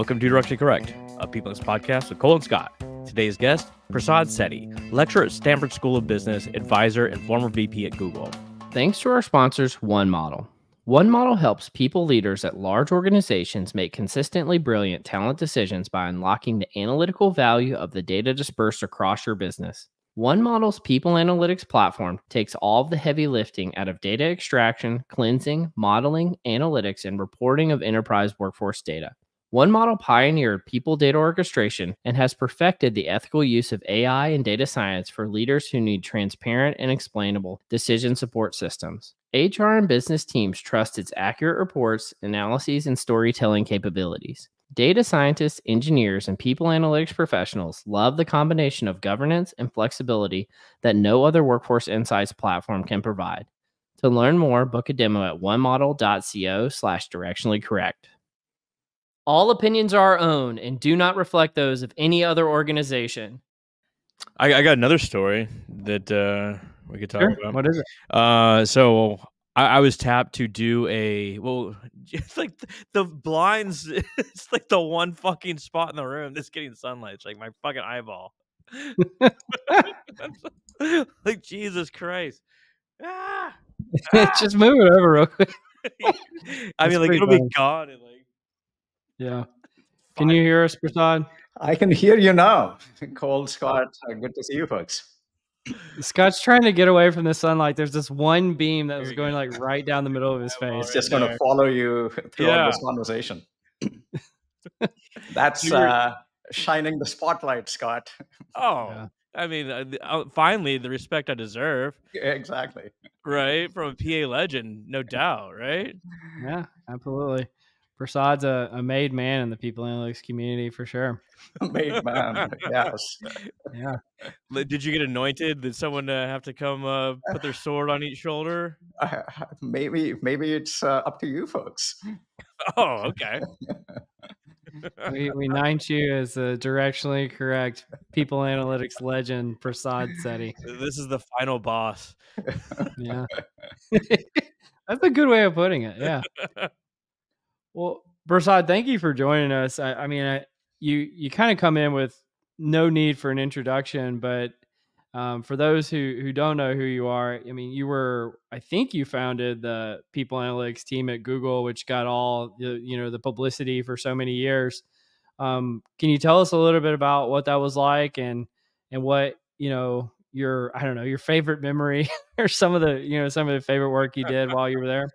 Welcome to Directionally Correct, a people's podcast with Cole and Scott. Today's guest, Prasad Setty, lecturer at Stanford School of Business, advisor, and former VP at Google. Thanks to our sponsors, One Model. One Model helps people leaders at large organizations make consistently brilliant talent decisions by unlocking the analytical value of the data dispersed across your business. One Model's people analytics platform takes all of the heavy lifting out of data extraction, cleansing, modeling, analytics, and reporting of enterprise workforce data. One Model pioneered people data orchestration and has perfected the ethical use of AI and data science for leaders who need transparent and explainable decision support systems. HR and business teams trust its accurate reports, analyses, and storytelling capabilities. Data scientists, engineers, and people analytics professionals love the combination of governance and flexibility that no other workforce insights platform can provide. To learn more, book a demo at onemodel.co/directionallycorrect. All opinions are our own and do not reflect those of any other organization. I got another story that we could talk about. What is it? So I was tapped to do it's like the blinds, it's like the one fucking spot in the room that's getting sunlight. It's like my fucking eyeball. Like, Jesus Christ. Just move it over real quick. I mean, like, it'll be gone in like... Yeah. Can you hear us, Prasad? I can hear you now. Cole, Scott, good to see you folks. Scott's trying to get away from the sunlight. There's this one beam that was going like right down the middle of his face. It's just going to follow you throughout this conversation. That's shining the spotlight, Scott. Oh, yeah. I mean, finally, the respect I deserve. Exactly. Right? From a PA legend, no doubt, right? Yeah, absolutely. Prasad's a made man in the people analytics community for sure. Made man, yes. Yeah. Did you get anointed? Did someone have to come put their sword on each shoulder? Maybe it's up to you folks. Oh, okay. we knight you as a directionally correct people analytics legend, Prasad Setty. This is the final boss. Yeah. That's a good way of putting it. Yeah. Well, Prasad, thank you for joining us. I mean, you kind of come in with no need for an introduction, but for those who don't know who you are, I mean, I think you founded the people analytics team at Google, which got all the publicity for so many years. Can you tell us a little bit about what that was like and what your favorite memory or some of the favorite work you did while you were there?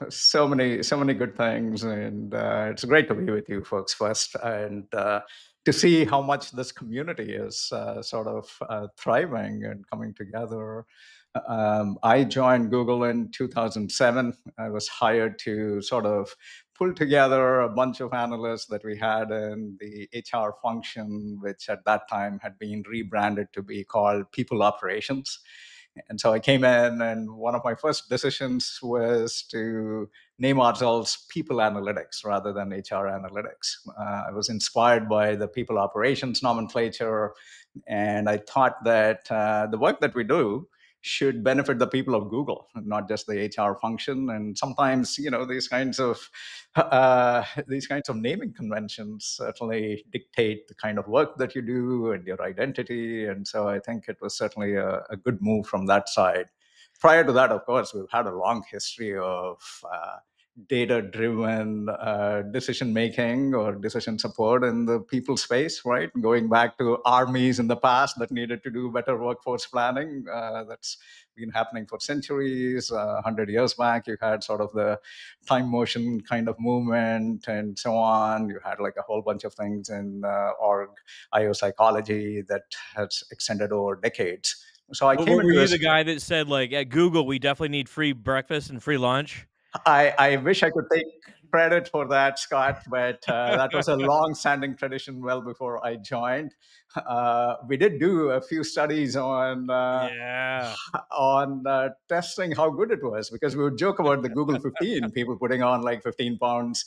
So many good things, and it's great to be with you folks first, and to see how much this community is sort of thriving and coming together. I joined Google in 2007. I was hired to sort of pull together a bunch of analysts that we had in the HR function, which at that time had been rebranded to be called People Operations. And so I came in, and one of my first decisions was to name ourselves People Analytics rather than HR Analytics. I was inspired by the People Operations nomenclature, and I thought that the work that we do should benefit the people of Google, not just the HR function. And sometimes, these kinds of naming conventions certainly dictate the kind of work that you do and your identity. And so I think it was certainly a good move from that side. Prior to that, of course, we've had a long history of data-driven decision-making or decision support in the people space, right? Going back to armies in the past that needed to do better workforce planning. That's been happening for centuries. 100 years back, you had sort of the time motion kind of movement and so on. You had like a whole bunch of things in org IO psychology that has extended over decades. So I came were you the guy that said, like, at Google, we definitely need free breakfast and free lunch? I wish I could take credit for that, Scott, but that was a long-standing tradition well before I joined. We did do a few studies on testing how good it was, because we would joke about the Google 15, people putting on like 15 pounds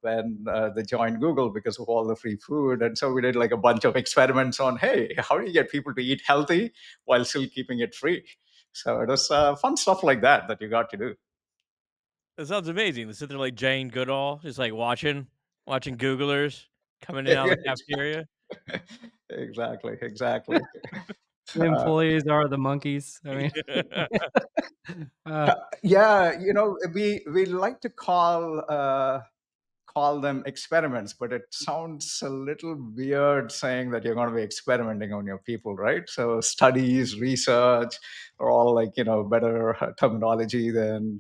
when they joined Google because of all the free food. And so we did like a bunch of experiments on, hey, how do you get people to eat healthy while still keeping it free? So it was fun stuff like that you got to do. That sounds amazing. To sit there like Jane Goodall, just like watching. watching Googlers coming in out of the cafeteria. Exactly. The employees are the monkeys. I mean, Yeah, we like to call them experiments, but it sounds a little weird saying that you're going to be experimenting on your people, right? So studies, research are all like better terminology than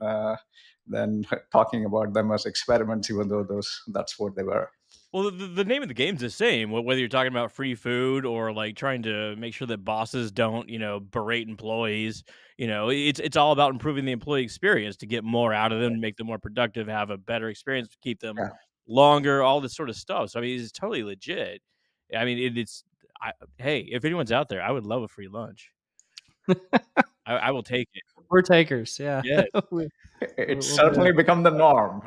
talking about them as experiments, even though that's what they were. Well, the name of the game's the same. Whether you're talking about free food or like trying to make sure that bosses don't, berate employees. It's all about improving the employee experience to get more out of them, make them more productive, have a better experience, keep them Yeah. longer, all this sort of stuff. So I mean, it's totally legit. I mean, hey, if anyone's out there, I would love a free lunch. I will take it. we're takers. Yeah. Yes. It's We'll do certainly it. become the norm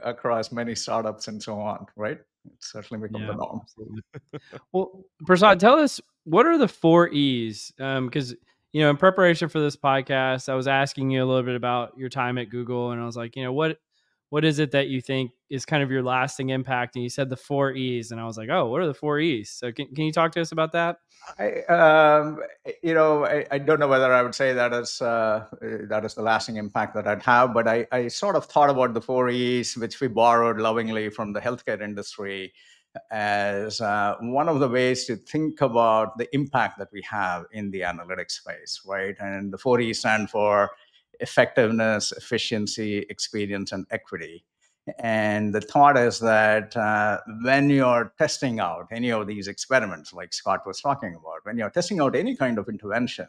across many startups and so on, right? It's certainly become the Yeah, norm. absolutely. Well, Prasad, tell us, what are the 4 E's? Because in preparation for this podcast, I was asking you a little bit about your time at Google, and I was like, what is it that you think is kind of your lasting impact? And you said the 4 E's, and I was like, oh, what are the 4 E's? So can you talk to us about that? I don't know whether I would say that is the lasting impact that I'd have, but I sort of thought about the 4 E's, which we borrowed lovingly from the healthcare industry, as one of the ways to think about the impact that we have in the analytics space, right? And the 4 E's stand for effectiveness, efficiency, experience, and equity. And the thought is that when you're testing out any of these experiments, like Scott was talking about, when you're testing out any kind of intervention,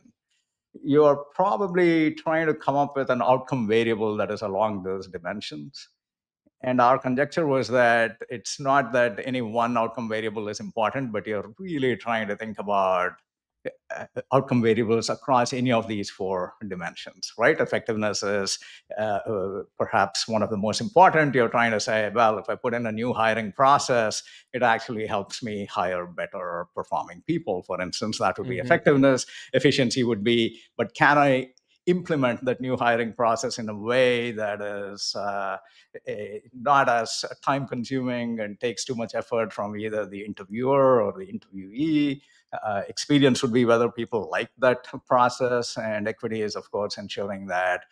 you're probably trying to come up with an outcome variable that is along those dimensions. And our conjecture was that it's not that any one outcome variable is important, but you're really trying to think about outcome variables across any of these 4 dimensions, right? Effectiveness is perhaps one of the most important. You're trying to say, well, if I put in a new hiring process, it actually helps me hire better performing people. For instance, that would be effectiveness. Efficiency would be, but can I implement that new hiring process in a way that is not as time consuming and takes too much effort from either the interviewer or the interviewee. Experience would be whether people like that process, and equity is, of course, ensuring that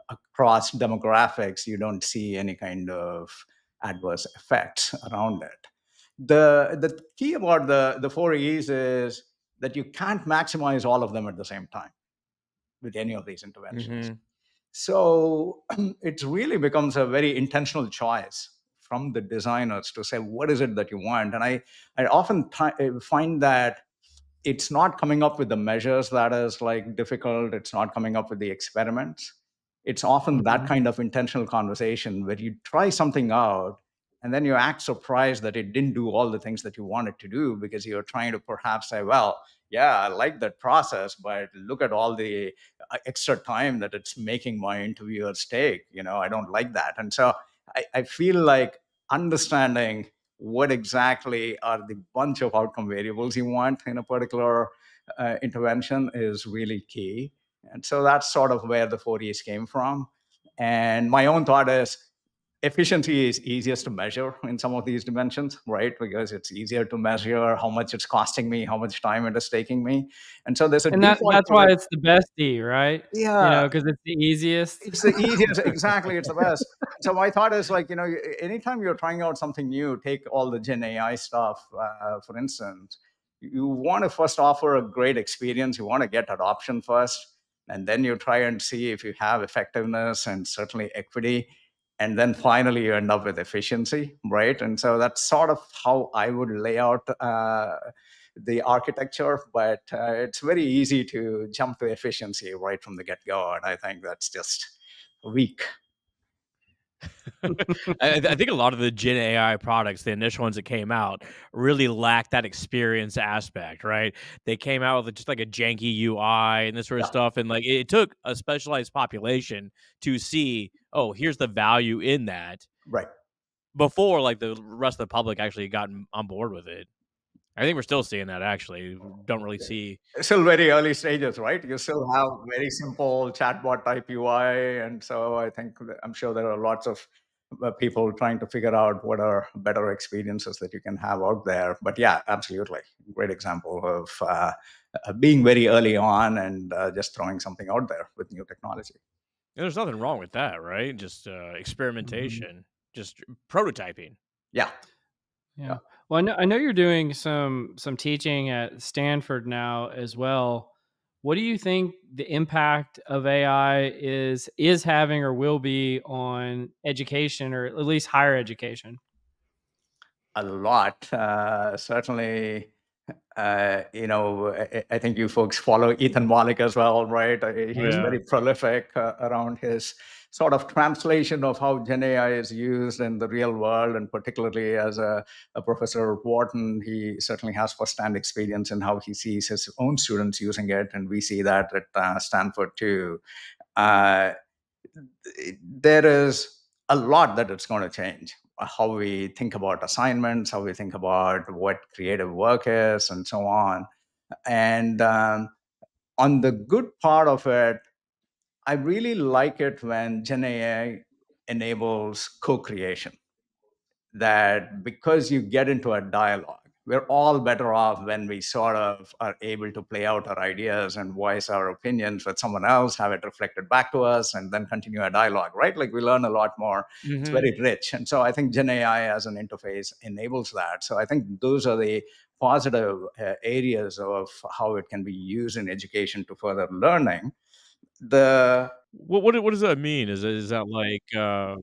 across demographics you don't see any kind of adverse effects around it. The key about the 4 E's is that you can't maximize all of them at the same time with any of these interventions. So it really becomes a very intentional choice from the designers to say, what is it that you want? And I often find that it's not coming up with the measures that is like difficult. It's not coming up with the experiments. It's often that kind of intentional conversation where you try something out and then you act surprised that it didn't do all the things that you wanted to do, because you're trying to perhaps say, well, yeah, I like that process, but look at all the extra time that it's making my interviewers take. I don't like that. And so I feel like understanding what exactly are the bunch of outcome variables you want in a particular intervention is really key. And so that's sort of where the 4E's came from. And my own thought is efficiency is easiest to measure in some of these dimensions, right? Because it's easier to measure how much it's costing me, how much time it is taking me. And so there's a And default that's to why it. it's the best E, right? Yeah, Because it's the easiest. it's the easiest. Exactly, it's the best. So my thought is like, anytime you're trying out something new, take all the Gen AI stuff, for instance, you want to first offer a great experience. You want to get adoption first, and then you try and see if you have effectiveness and certainly equity. And then finally you end up with efficiency, right? And so that's sort of how I would lay out the architecture, but it's very easy to jump to efficiency right from the get-go, and I think that's just weak. I think a lot of the Gen AI products, the initial ones that came out, really lacked that experience aspect, right? They came out with just like a janky UI and this sort of Yeah, stuff, and like it took a specialized population to see, oh, here's the value in that right. before like the rest of the public actually gotten on board with it. I think we're still seeing that actually. Don't really see. Still very early stages, right? You still have very simple chatbot type UI, and so I'm sure there are lots of people trying to figure out what are better experiences that you can have out there. But yeah, absolutely. Great example of being very early on and just throwing something out there with new technology. And there's nothing wrong with that, right? Just experimentation, just prototyping. Yeah. Yeah. Well, I know you're doing some teaching at Stanford now as well. What do you think the impact of AI is having or will be on education, or at least higher education? A lot. Certainly, I think you folks follow Ethan Mollick as well, right? Oh, He's yeah. very prolific around his sort of translation of how Gen AI is used in the real world, and particularly as a professor at Wharton, he certainly has firsthand experience in how he sees his own students using it, and we see that at Stanford too. Uh, there is a lot that it's going to change how we think about assignments, how we think about what creative work is, and so on. And on the good part of it, I really like it when Gen AI enables co-creation, that because you get into a dialogue, we're all better off when we sort of are able to play out our ideas and voice our opinions with someone else, have it reflected back to us, and then continue a dialogue, right? Like we learn a lot more. It's Hmm. very rich. And so I think Gen AI as an interface enables that. So I think those are the positive areas of how it can be used in education to further learning. The What does that mean? Is that like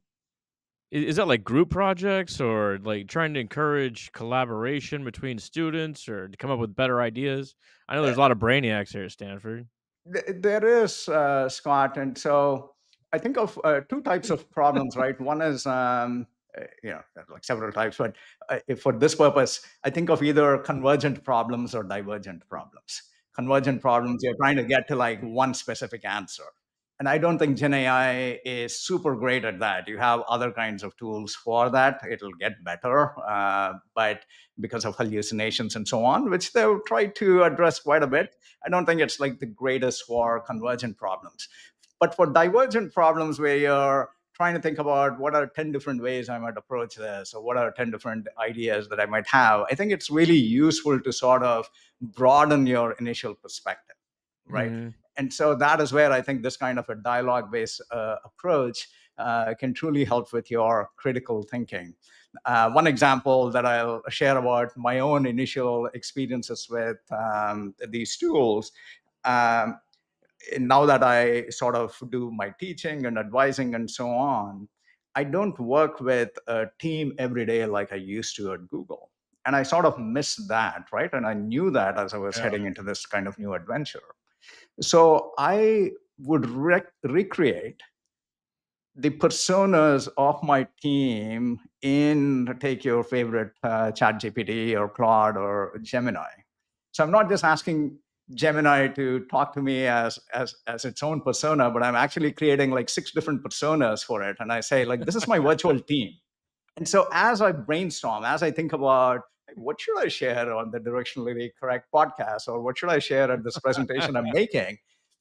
is that like group projects, or like trying to encourage collaboration between students, or to come up with better ideas? I know there's a lot of brainiacs here at Stanford. There is, Scott, and so I think of two types of problems, right? One is, there are like several types, but for this purpose, I think of either convergent problems or divergent problems. Convergent problems, you're trying to get to like one specific answer. And I don't think Gen AI is super great at that. You have other kinds of tools for that. It'll get better, but because of hallucinations and so on, which they've tried to address quite a bit, I don't think it's like the greatest for convergent problems. But for divergent problems where you're trying to think about what are 10 different ways I might approach this, or what are 10 different ideas that I might have, I think it's really useful to sort of broaden your initial perspective, right? Mhm. And so that is where I think this kind of a dialogue based approach can truly help with your critical thinking. One example that I'll share about my own initial experiences with these tools. Um, Now that I sort of do my teaching and advising and so on, I don't work with a team every day like I used to at Google. And I sort of missed that, right? And I knew that as I was Yeah. heading into this kind of new adventure. So I would recreate the personas of my team in, take your favorite chat GPT or Claude or Gemini. So I'm not just asking Gemini to talk to me as its own persona, but I'm actually creating like 6 different personas for it. And I say, like, this is my virtual team. And so as I brainstorm, as I think about what should I share on the Directionally Correct podcast, or what should I share at this presentation I'm making,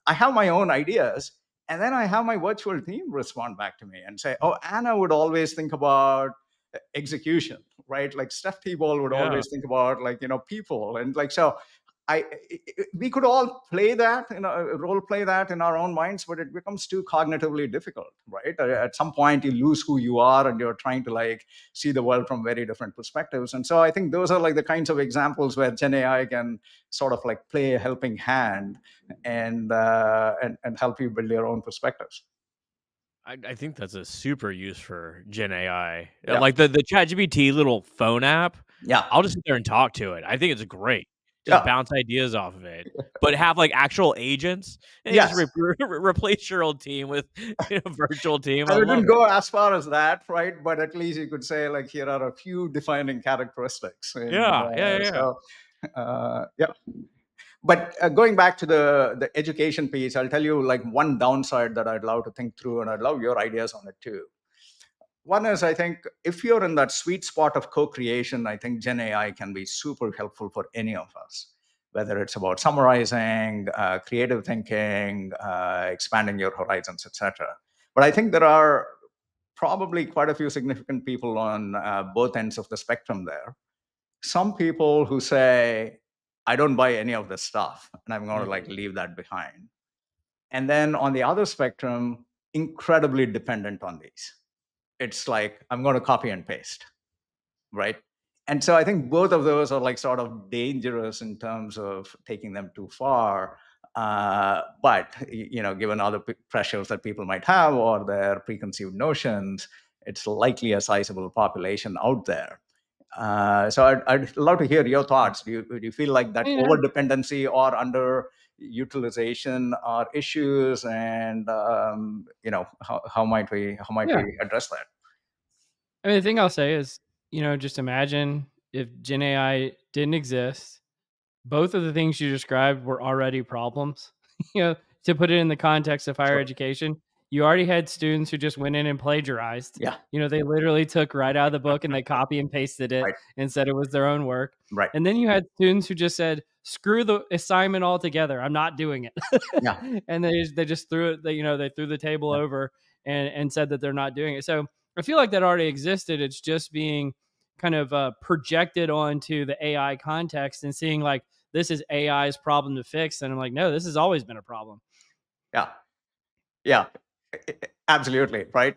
I have my own ideas. And then I have my virtual team respond back to me and say, oh, Anna would always think about execution, right? Like Steph People would Yeah. always think about like, people. And like, so we could all play that, role play that in our own minds, but it becomes too cognitively difficult, right? At some point, you lose who you are, and you're trying to like see the world from very different perspectives. And so, I think those are like the kinds of examples where Gen AI can sort of like play a helping hand and help you build your own perspectives. I think that's a super use for Gen AI. Yeah, Like the ChatGPT little phone app, yeah, I'll just sit there and talk to it. I think it's great. Just yeah, bounce ideas off of it, but have like actual agents, and you just yes. replace your old team with a virtual team. I I love wouldn't it. go as far as that, right? But at least you could say, like, here are a few defining characteristics. And Yeah, yeah, yeah, yeah. yeah. But going back to the education piece, I'll tell you like one downside that I'd love to think through, and I'd love your ideas on it too. One is, I think if you're in that sweet spot of co-creation, I think Gen AI can be super helpful for any of us, whether it's about summarizing, creative thinking, expanding your horizons, etc. But I think there are probably quite a few significant people on both ends of the spectrum there. Some people who say, I don't buy any of this stuff, and I'm going to like leave that behind. And then on the other spectrum, incredibly dependent on these. It's like, I'm going to copy and paste, right? And so I think both of those are like sort of dangerous in terms of taking them too far. But given other pressures that people might have or their preconceived notions, it's likely a sizable population out there. So I'd love to hear your thoughts. Do you feel like that over dependency or under utilization are issues, and how might we address that? I mean, the thing I'll say is, just imagine if Gen AI didn't exist. Both of the things you described were already problems. To put it in the context of higher education, you already had students who just went in and plagiarized. Yeah. They literally took right out of the book and they copy and pasted it and said it was their own work. Right. And then you had students who just said, screw the assignment altogether. I'm not doing it. Yeah. And they just threw it, they threw the table over and said that they're not doing it. So I feel like that already existed. It's just being kind of projected onto the AI context and seeing like, this is AI's problem to fix. And I'm like, no, this has always been a problem. Yeah, absolutely. Right.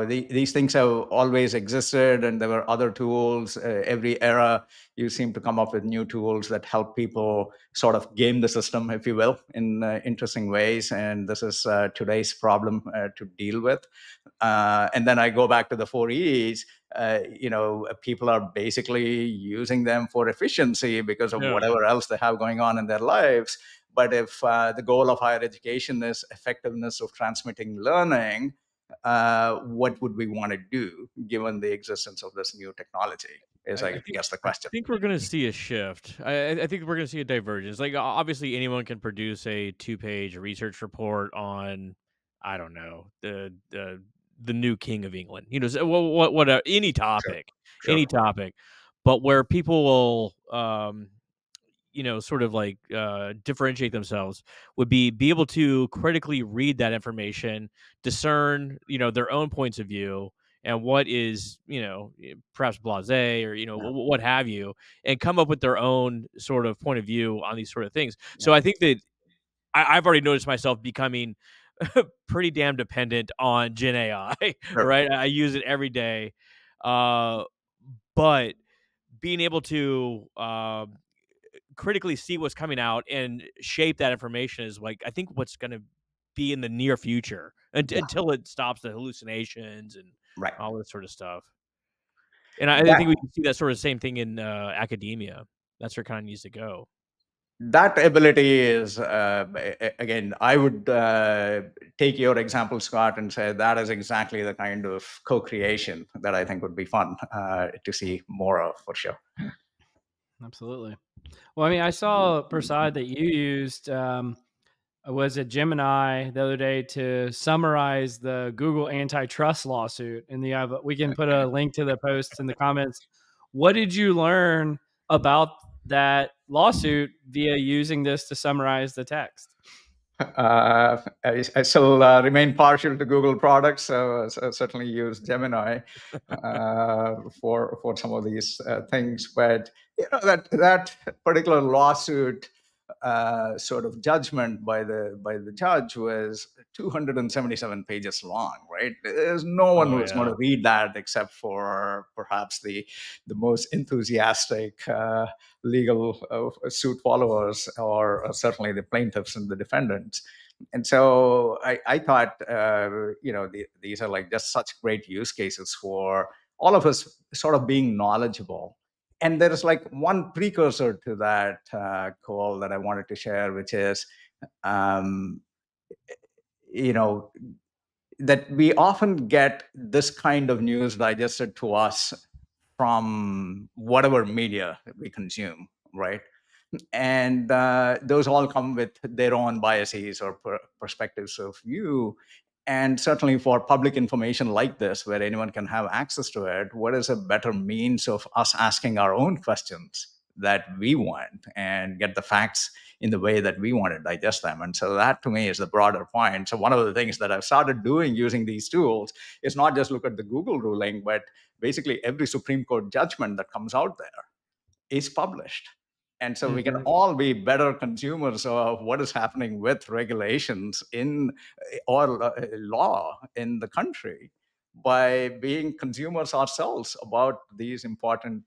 These things have always existed, and there were other tools. Every era, you seem to come up with new tools that help people sort of game the system, if you will, in interesting ways. And this is today's problem to deal with. And then I go back to the 4 E's. People are basically using them for efficiency because of whatever else they have going on in their lives. But if the goal of higher education is effectiveness of transmitting learning, what would we want to do given the existence of this new technology? I guess the question. I think we're going to see a shift. I think we're going to see a divergence. Like, obviously, anyone can produce a 2-page research report on, I don't know, the new king of England. What any topic, any topic, but where people will sort of like differentiate themselves would be able to critically read that information, discern, their own points of view and what is, perhaps blasé or, what have you, and come up with their own sort of point of view on these sort of things. So I think that I've already noticed myself becoming pretty damn dependent on Gen AI, right? I use it every day. But being able to critically see what's coming out and shape that information is like, I think what's going to be in the near future until it stops the hallucinations and all this sort of stuff. And I think we can see that sort of same thing in academia. That's where it kind of needs to go. That ability is, again, I would take your example, Scott, and say that is exactly the kind of co-creation that I think would be fun to see more of, for sure. Absolutely. Well, I mean, I saw, Prasad, that you used, was it Gemini the other day to summarize the Google antitrust lawsuit? And we can put a link to the post in the comments. What did you learn about that lawsuit via using this to summarize the text? I still remain partial to Google products, so I certainly use Gemini for some of these things. But that particular lawsuit sort of judgment by the judge was 277 pages long. Right? There's no one who's going to read that except for perhaps the most enthusiastic legal suit followers, or certainly the plaintiffs and the defendants. And so I thought, these are like just such great use cases for all of us sort of being knowledgeable. And there is like one precursor to that call that I wanted to share, which is, that we often get this kind of news digested to us from whatever media we consume, right? And those all come with their own biases or perspectives of view. And certainly for public information like this, where anyone can have access to it, what is a better means of us asking our own questions that we want and get the facts in the way that we want to digest them. And so that to me is the broader point. So one of the things that I've started doing using these tools is not just look at the Google ruling, but basically every Supreme Court judgment that comes out there is published. And so we can all be better consumers of what is happening with regulations in or law in the country by being consumers ourselves about these important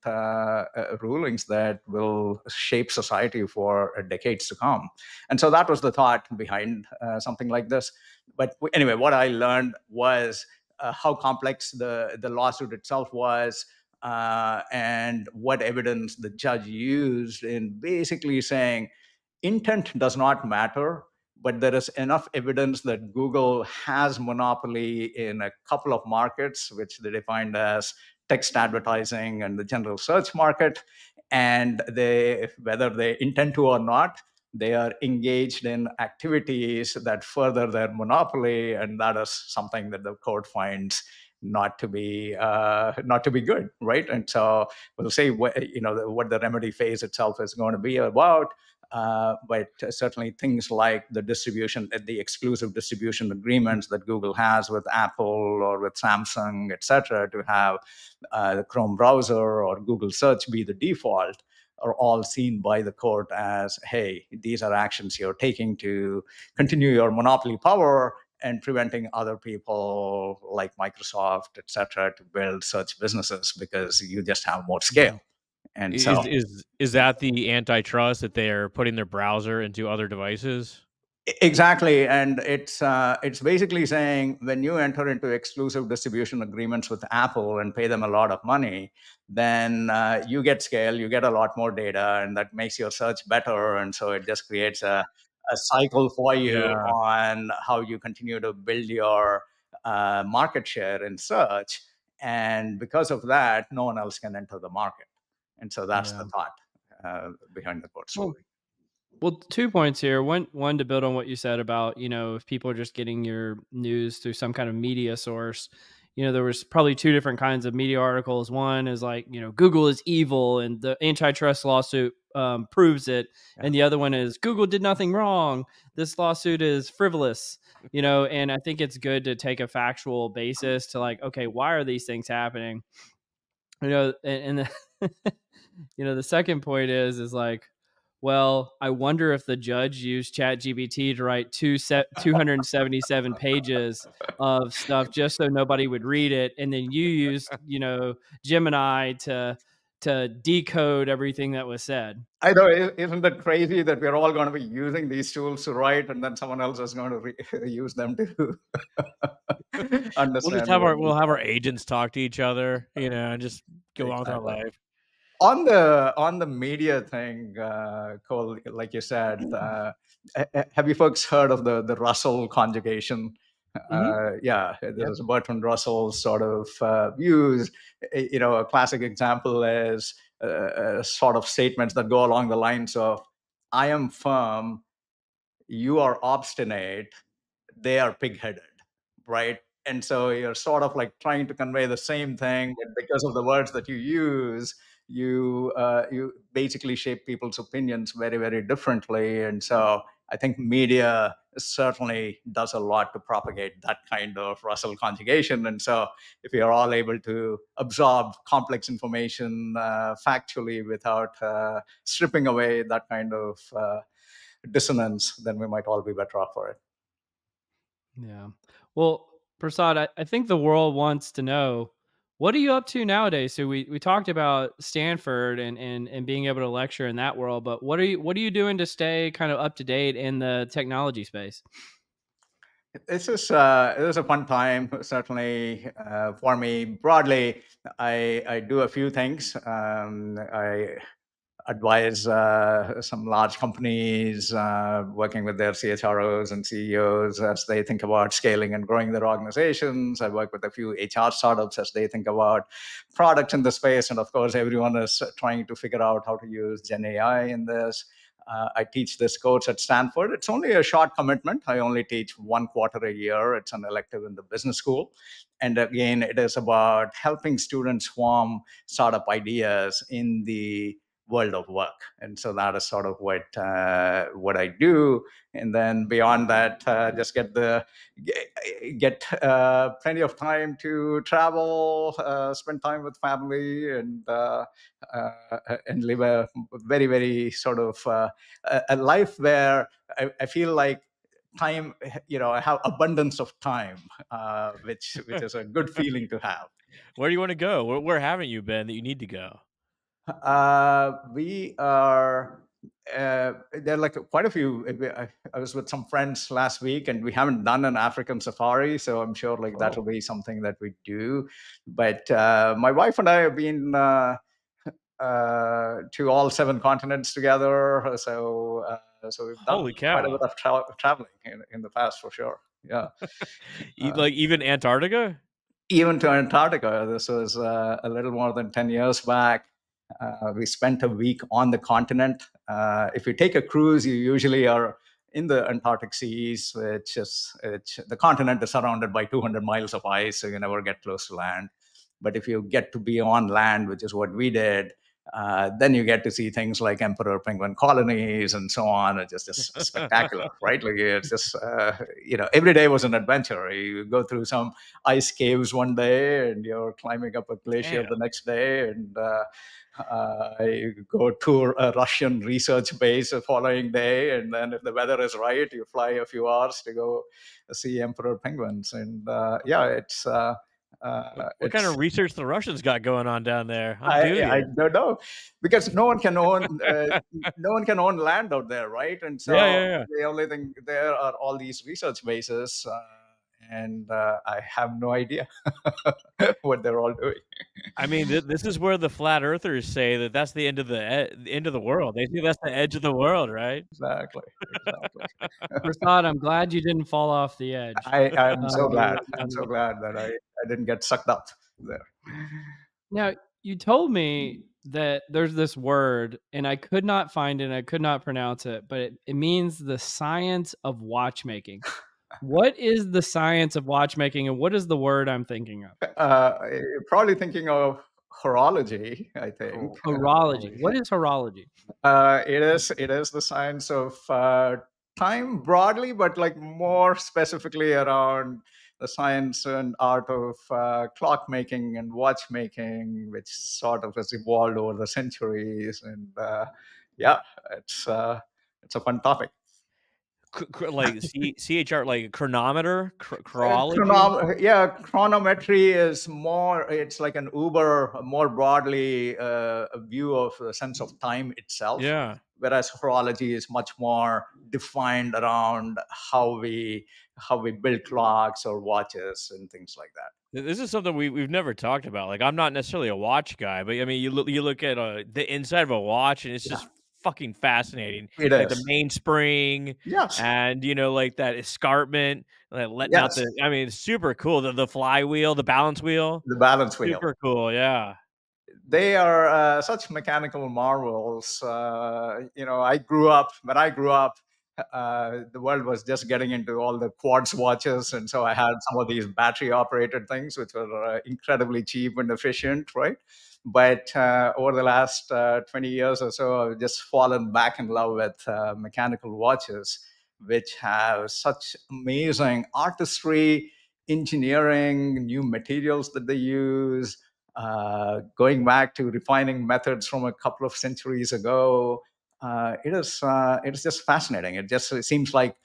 rulings that will shape society for decades to come. And so that was the thought behind something like this. But anyway, what I learned was how complex the lawsuit itself was, and what evidence the judge used in basically saying intent does not matter, but there is enough evidence that Google has monopoly in a couple of markets, which they defined as text advertising and the general search market. And whether they intend to or not, they are engaged in activities that further their monopoly, and that is something that the court finds not to be good, right? And so we'll see what the remedy phase itself is going to be about. But certainly things like the exclusive distribution agreements that Google has with Apple or with Samsung, et cetera, to have the Chrome browser or Google search be the default, are all seen by the court as, hey, these are actions you're taking to continue your monopoly power and preventing other people like Microsoft, et cetera, to build such businesses because you just have more scale. And so Is that the antitrust that they're putting their browser into other devices? exactly, and it's basically saying when you enter into exclusive distribution agreements with Apple and pay them a lot of money, then you get scale, you get a lot more data, and that makes your search better. And so it just creates a cycle for you Yeah. on how you continue to build your market share in search. And because of that, no one else can enter the market. And so that's the thought behind the court's ruling. Well, 2 points here. One to build on what you said about, if people are just getting your news through some kind of media source, there was probably two different kinds of media articles. One is like, Google is evil and the antitrust lawsuit proves it. Yeah. And the other one is Google did nothing wrong. This lawsuit is frivolous, and I think it's good to take a factual basis to like, okay, why are these things happening? And the, the second point is like, well, I wonder if the judge used ChatGPT to write 277 pages of stuff just so nobody would read it, and then you used, Gemini to decode everything that was said. I know, isn't that crazy that we're all going to be using these tools to write, and then someone else is going to use them to understand? We'll have our agents talk to each other, and just go on with our life. On the media thing, Cole, like you said, have you folks heard of the Russell conjugation? Yeah, there's Bertrand Russell's sort of views. A classic example is sort of statements that go along the lines of, "I am firm, you are obstinate, they are pig-headed," right? And so you're sort of like trying to convey the same thing, but because of the words that you use, you basically shape people's opinions very, very differently. And so I think media certainly does a lot to propagate that kind of Russell conjugation. And so if you're all able to absorb complex information factually without stripping away that kind of dissonance, then we might all be better off for it. Yeah. Well, Prasad, I think the world wants to know, what are you up to nowadays? So we talked about Stanford and being able to lecture in that world, but what are you doing to stay kind of up to date in the technology space? This is a fun time, certainly for me. Broadly, I do a few things. I advise some large companies working with their CHROs and CEOs as they think about scaling and growing their organizations. I work with a few HR startups as they think about products in the space. And of course, everyone is trying to figure out how to use Gen AI in this. I teach this course at Stanford. It's only a short commitment. I only teach 1 quarter a year. It's an elective in the business school. And again, it is about helping students form startup ideas in the world of work. And so that is sort of what I do. And then beyond that, just get plenty of time to travel, spend time with family, and live a very, very sort of a life where I feel like time, I have abundance of time, which is a good feeling to have. Where do you want to go? Where haven't you been that you need to go? We are there are like quite a few. I was with some friends last week, and we haven't done an African safari, so I'm sure like that will be something that we do. But my wife and I have been to all 7 continents together. So we've done Holy quite a cow! bit of traveling in the past, for sure. Yeah. Like even Antarctica? Even to Antarctica. This was a little more than 10 years back. We spent a week on the continent. If you take a cruise, you usually are in the Antarctic seas, the continent is surrounded by 200 miles of ice, so you never get close to land. But if you get to be on land, which is what we did, then you get to see things like emperor penguin colonies and so on. It's just spectacular, right? Like it's just, every day was an adventure. You go through some ice caves one day, and you're climbing up a glacier Damn. the next day, and you go tour a Russian research base the following day, and then if the weather is right, you fly a few hours to go see emperor penguins. And it's What kind of research the Russians got going on down there? I'm I dubious. don't know, because no one can own land out there, right? And so Yeah. the only thing there are all these research bases, and I have no idea what they're all doing. I mean, this is where the flat earthers say that that's the end of the end of the world. They say that's the edge of the world, right? Exactly. Prasad, I'm glad you didn't fall off the edge. I'm so when you glad. went down I'm so there. glad that I didn't get sucked up there. Now, you told me that there's this word, and I could not find it, and I could not pronounce it, but it means the science of watchmaking. What is the science of watchmaking, and what is the word I'm thinking of? You're probably thinking of horology, I think. Horology. What is horology? It is the science of time broadly, but like more specifically around the science and art of clockmaking and watchmaking, which sort of has evolved over the centuries. And yeah, it's a fun topic. Like CHR, like chronometer, chronology. Chronometry is more, it's like an Uber, more broadly a view of the sense of time itself. Yeah. Whereas horology is much more defined around how we build clocks or watches and things like that. This is something we've never talked about. Like, I'm not necessarily a watch guy, but I mean, you look at the inside of a watch, and it's just fucking fascinating. It Like the is. mainspring, Yes. and like that escarpment, like letting out Yes. I mean, it's super cool. The flywheel, the balance wheel, The balance wheel. super cool. Yeah. They are such mechanical marvels. When I grew up, the world was just getting into all the quartz watches, and so I had some of these battery-operated things, which were incredibly cheap and efficient, right? But over the last 20 years or so, I've just fallen back in love with mechanical watches, which have such amazing artistry, engineering, new materials that they use, going back to refining methods from a couple of centuries ago. It is just fascinating. It seems like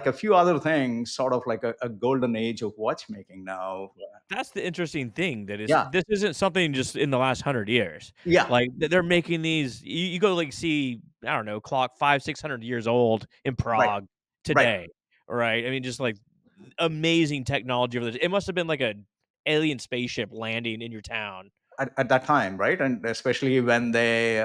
a few other things, sort of like a golden age of watchmaking now. That's the interesting thing. Yeah. This isn't something just in the last 100 years. Yeah. Like they're making these. You go like see, I don't know, clock 500-600 years old in Prague today, right? I mean, just like amazing technology over there. It must have been like a alien spaceship landing in your town At that time, right? And especially when they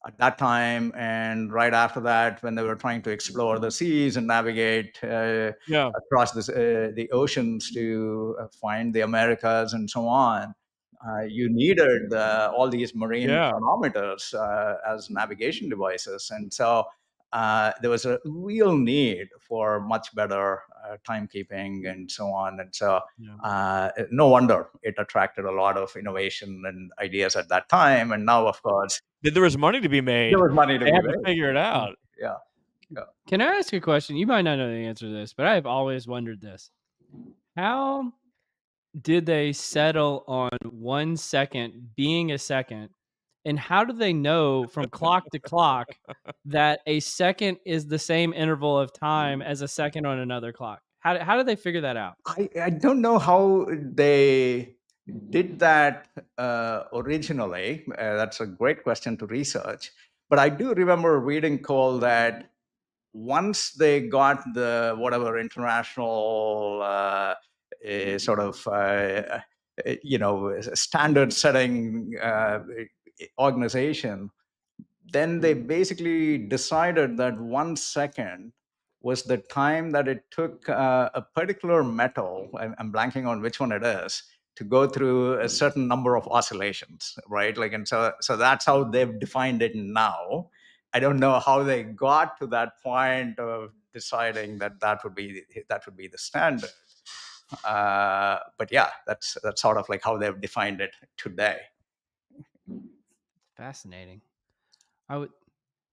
at that time and right after that, when they were trying to explore the seas and navigate across the oceans to find the Americas and so on, you needed all these marine chronometers as navigation devices. And so there was a real need for much better timekeeping and so on. And so no wonder it attracted a lot of innovation and ideas at that time. And now, of course, There was money to be made. there was money to They be had to made. figure it out. Yeah. Can I ask a question? You might not know the answer to this, but I've always wondered this. How did they settle on 1 second being a second? And how do they know from clock to clock that a second is the same interval of time as a second on another clock? How did they figure that out? I don't know how they did that originally. That's a great question to research. But I do remember reading, Cole, that once they got the whatever international sort of standard setting organization, then they basically decided that 1 second was the time that it took a particular metal, I'm blanking on which one it is, to go through a certain number of oscillations, right? Like, and so that's how they've defined it now. I don't know how they got to that point of deciding that that would be the standard. But yeah, that's sort of like how they've defined it today. Fascinating.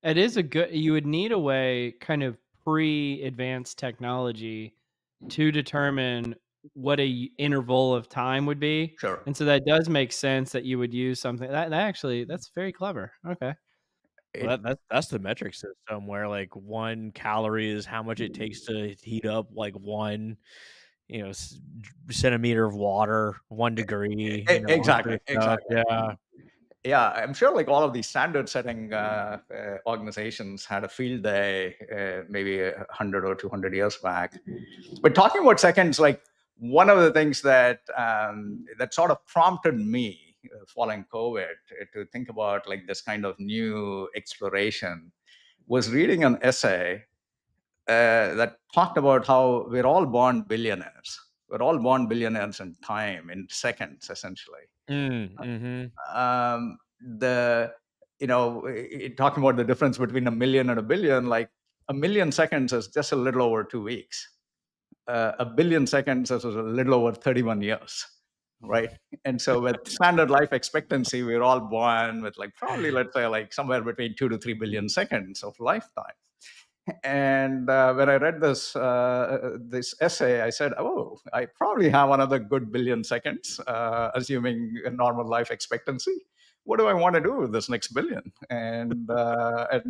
It is you would need a way, kind of pre-advanced technology, to determine what a interval of time would be. Sure. And so that does make sense that you would use something that's very clever. Okay. Well, that's the metric system where like 1 calorie is how much it takes to heat up like 1, centimeter of water, 1 degree. Exactly. Yeah. Yeah, I'm sure like all of these standard setting organizations had a field day maybe 100 or 200 years back. But talking about seconds, like one of the things that that sort of prompted me following COVID to think about like this kind of new exploration was reading an essay that talked about how we're all born billionaires. We're all born billionaires in time, in seconds, essentially. The talking about the difference between a million and a billion, like a million seconds is just a little over 2 weeks. A billion seconds is a little over 31 years, right? And so with standard life expectancy, we're all born with like probably, let's say, like somewhere between 2 to 3 billion seconds of lifetime. And when I read this essay, I said, "Oh, I probably have another good billion seconds, assuming a normal life expectancy. What do I want to do with this next billion?" And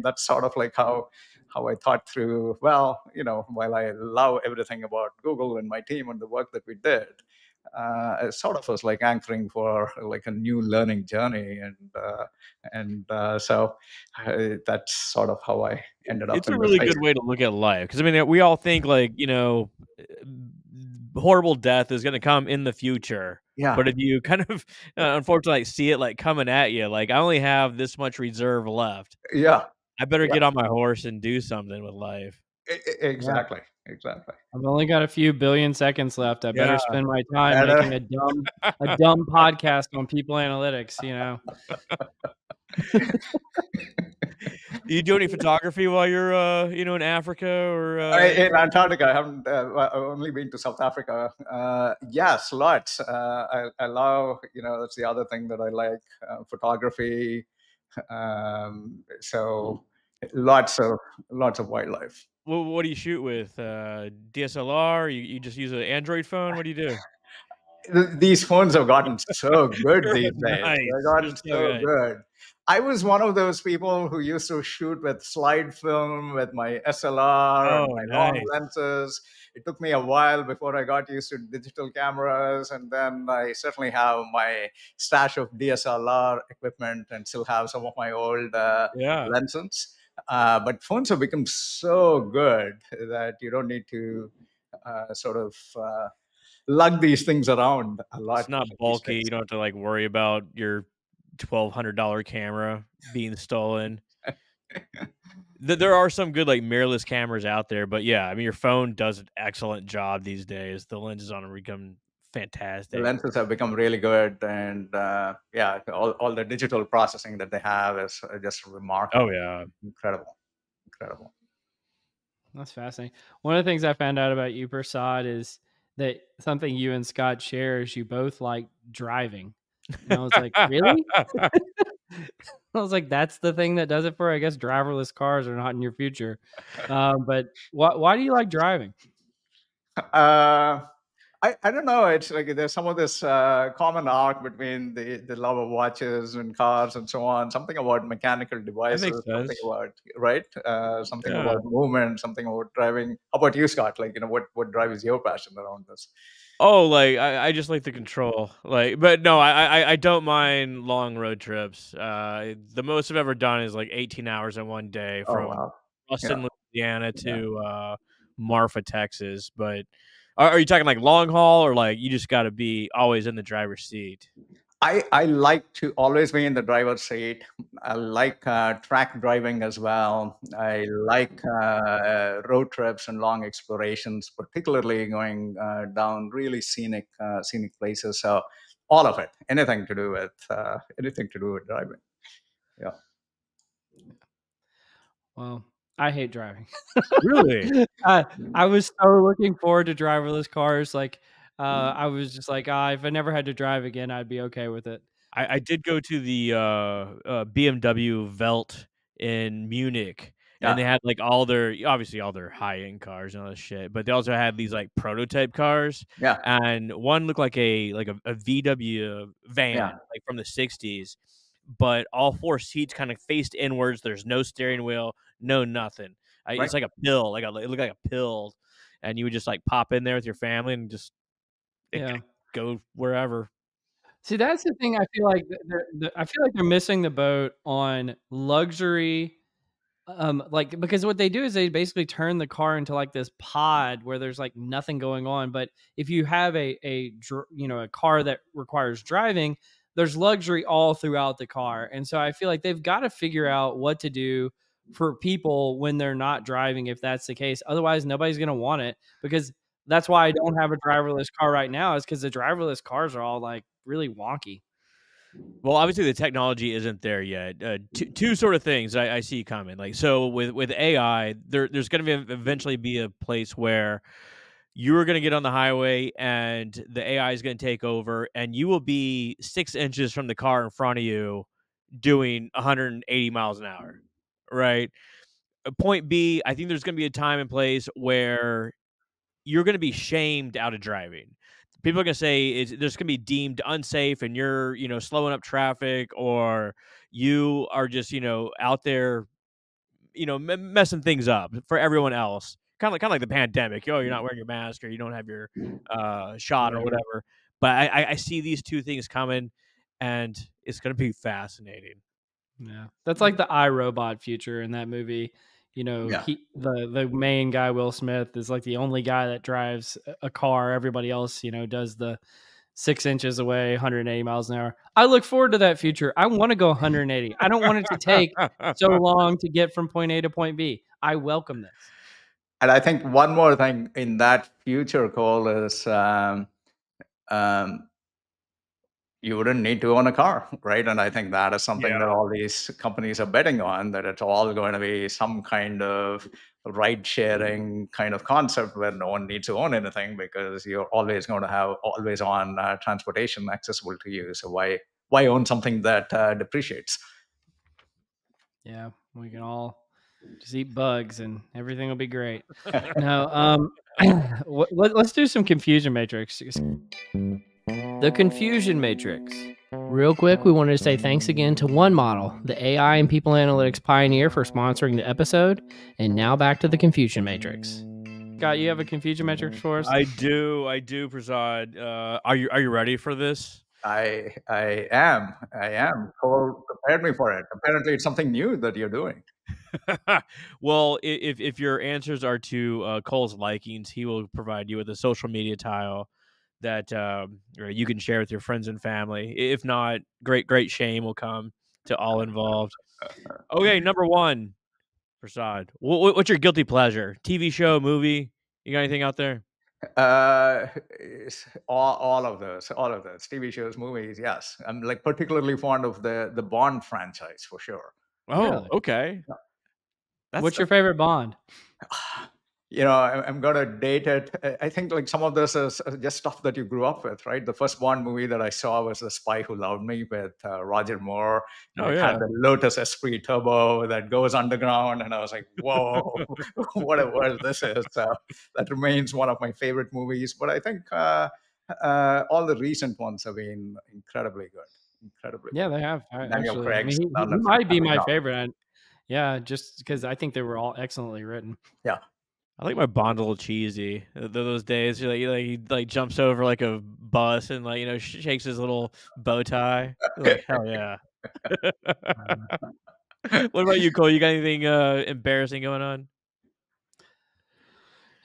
that's sort of like how I thought through. Well, while I love everything about Google and my team and the work that we did, it sort of was like anchoring for like a new learning journey, and so that's sort of how I ended up. It's a really good way to look at life, because I mean, we all think like horrible death is going to come in the future. Yeah. But if you kind of unfortunately see it like coming at you, like I only have this much reserve left. Yeah. I better get on my horse and do something with life. Exactly. Exactly. I've only got a few billion seconds left. I better spend my time making a dumb podcast on people analytics, Do you do any photography while you're, in Africa or in Antarctica? I haven't. I've only been to South Africa. Yes, lots. I love. That's the other thing that I like. Photography. So lots of wildlife. Well, what do you shoot with? DSLR? You just use an Android phone? What do you do? These phones have gotten so good these days. Nice. They've gotten so good. I was one of those people who used to shoot with slide film with my SLR and my long lenses. It took me a while before I got used to digital cameras, and then I certainly have my stash of DSLR equipment and still have some of my old lenses. But phones have become so good that you don't need to sort of lug these things around a lot. It's not bulky. You don't have to like worry about your $1,200 camera being stolen. There are some good like mirrorless cameras out there, but yeah, I mean your phone does an excellent job these days. The lenses on them become fantastic. The lenses have become really good, and all the digital processing that they have is just remarkable. Oh yeah, incredible. That's fascinating. One of the things I found out about you, Prasad, is that something you and Scott share is you both like driving. And I was like, really? I was like, that's the thing that does it for. I guess driverless cars are not in your future. But why do you like driving? Uh, I don't know. It's like there's some of this common arc between the love of watches and cars and so on. Something about mechanical That makes devices. Something sense. about right. Something Yeah. about movement. Something about driving. How about you, Scott? Like what drives your passion around this? Oh, like I just like the control. Like, but no, I don't mind long road trips. The most I've ever done is like 18 hours in one day Oh from wow. Yeah. Austin, Louisiana Yeah. to Marfa, Texas. But are you talking like long haul or like you just got to be always in the driver's seat? I like to always be in the driver's seat. I like track driving as well. I like road trips and long explorations, particularly going down really scenic places. So all of it, anything to do with driving. Yeah. Well, I hate driving. Really? I was so looking forward to driverless cars. Like, I was just like, if I never had to drive again, I'd be okay with it. I did go to the BMW Welt in Munich, and they Yeah. had like all their obviously all their high end cars and all this shit, but they also had these like prototype cars, Yeah. and one looked like a VW van Yeah. like from the '60s, but all four seats kind of faced inwards. There's no steering wheel, no nothing. Right. It's like a pill, it looked like a pill, and you would just like pop in there with your family and just Yeah. go wherever. See, that's the thing. I feel like I feel like they're missing the boat on luxury. Like because what they do is they basically turn the car into like this pod where there's like nothing going on. But if you have a car that requires driving, there's luxury all throughout the car. And so I feel like they've got to figure out what to do for people when they're not driving, if that's the case. Otherwise, nobody's going to want it, because that's why I don't have a driverless car right now, is because the driverless cars are all like really wonky. Well, obviously the technology isn't there yet. Two sort of things I see coming. Like so with AI, there's going to be eventually be a place where you're going to get on the highway and the AI is going to take over, and you will be 6 inches from the car in front of you doing 180 miles an hour. Right. Point B, I think there's going to be a time and place where you're going to be shamed out of driving. People are going to say there's going to be deemed unsafe, and you're, slowing up traffic, or you are just, out there, messing things up for everyone else. Kind of like the pandemic. Oh, you're not wearing your mask, or you don't have your shot or Right. whatever. But I see these two things coming, and it's going to be fascinating. Yeah, that's like the iRobot future in that movie. Yeah. The main guy, Will Smith, is like the only guy that drives a car. Everybody else, does the 6 inches away, 180 miles an hour. I look forward to that future. I want to go 180. I don't want it to take so long to get from point A to point B. I welcome this. And I think one more thing in that future call is um, you wouldn't need to own a car, right? And I think that is something that Yeah. all these companies are betting on, that it's all going to be some kind of ride sharing kind of concept where no one needs to own anything, because you're always going to have always on transportation accessible to you. So why own something that depreciates? Yeah, we can all just eat bugs and everything will be great. No, let's do some confusion matrix. The Confusion Matrix. Real quick, we wanted to say thanks again to One Model, the AI and people analytics pioneer, for sponsoring the episode. And now back to the Confusion Matrix. Scott, you have a confusion matrix for us? I do, Prasad. Are you ready for this? I am. Cole prepared me for it. Apparently, it's something new that you're doing. Well, if your answers are to Cole's likings, he will provide you with a social media tile that you can share with your friends and family. If not, great shame will come to all involved. Okay, number one, Prasad. What's your guilty pleasure? TV show, movie? You got anything out there? All of those TV shows, movies. Yes, I'm like particularly fond of the Bond franchise for sure. Oh, Really? okay. Yeah. That's What's your favorite Bond? I'm going to date it. I think like some of this is just stuff that you grew up with, right? The first Bond movie that I saw was The Spy Who Loved Me with Roger Moore. And Oh it had yeah. the Lotus Esprit Turbo that goes underground. And I was like, whoa, what a world this is. So that remains one of my favorite movies. But I think all the recent ones have been incredibly good. Incredibly Yeah, good. they have Daniel actually. I Craig's mean, done he a might be fantastic my job. favorite. Yeah, just because I think they were all excellently written. Yeah. I like my Bond a little cheesy. Those days, he like jumps over like a bus and like shakes his little bow tie. Like hell yeah. What about you, Cole? You got anything embarrassing going on?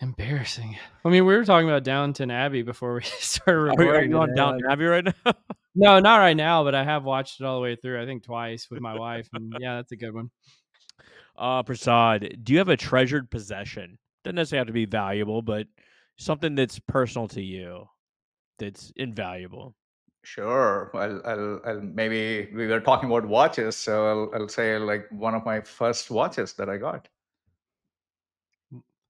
Embarrassing. I mean, we were talking about Downton Abbey before we started Are recording you on today. Downton Abbey right now? No, not right now, but I have watched it all the way through. I think twice with my wife, and yeah, that's a good one. Prasad, do you have a treasured possession? Doesn't necessarily have to be valuable, but something that's personal to you that's invaluable. Sure. I'll maybe we were talking about watches, so I'll say like one of my first watches that I got.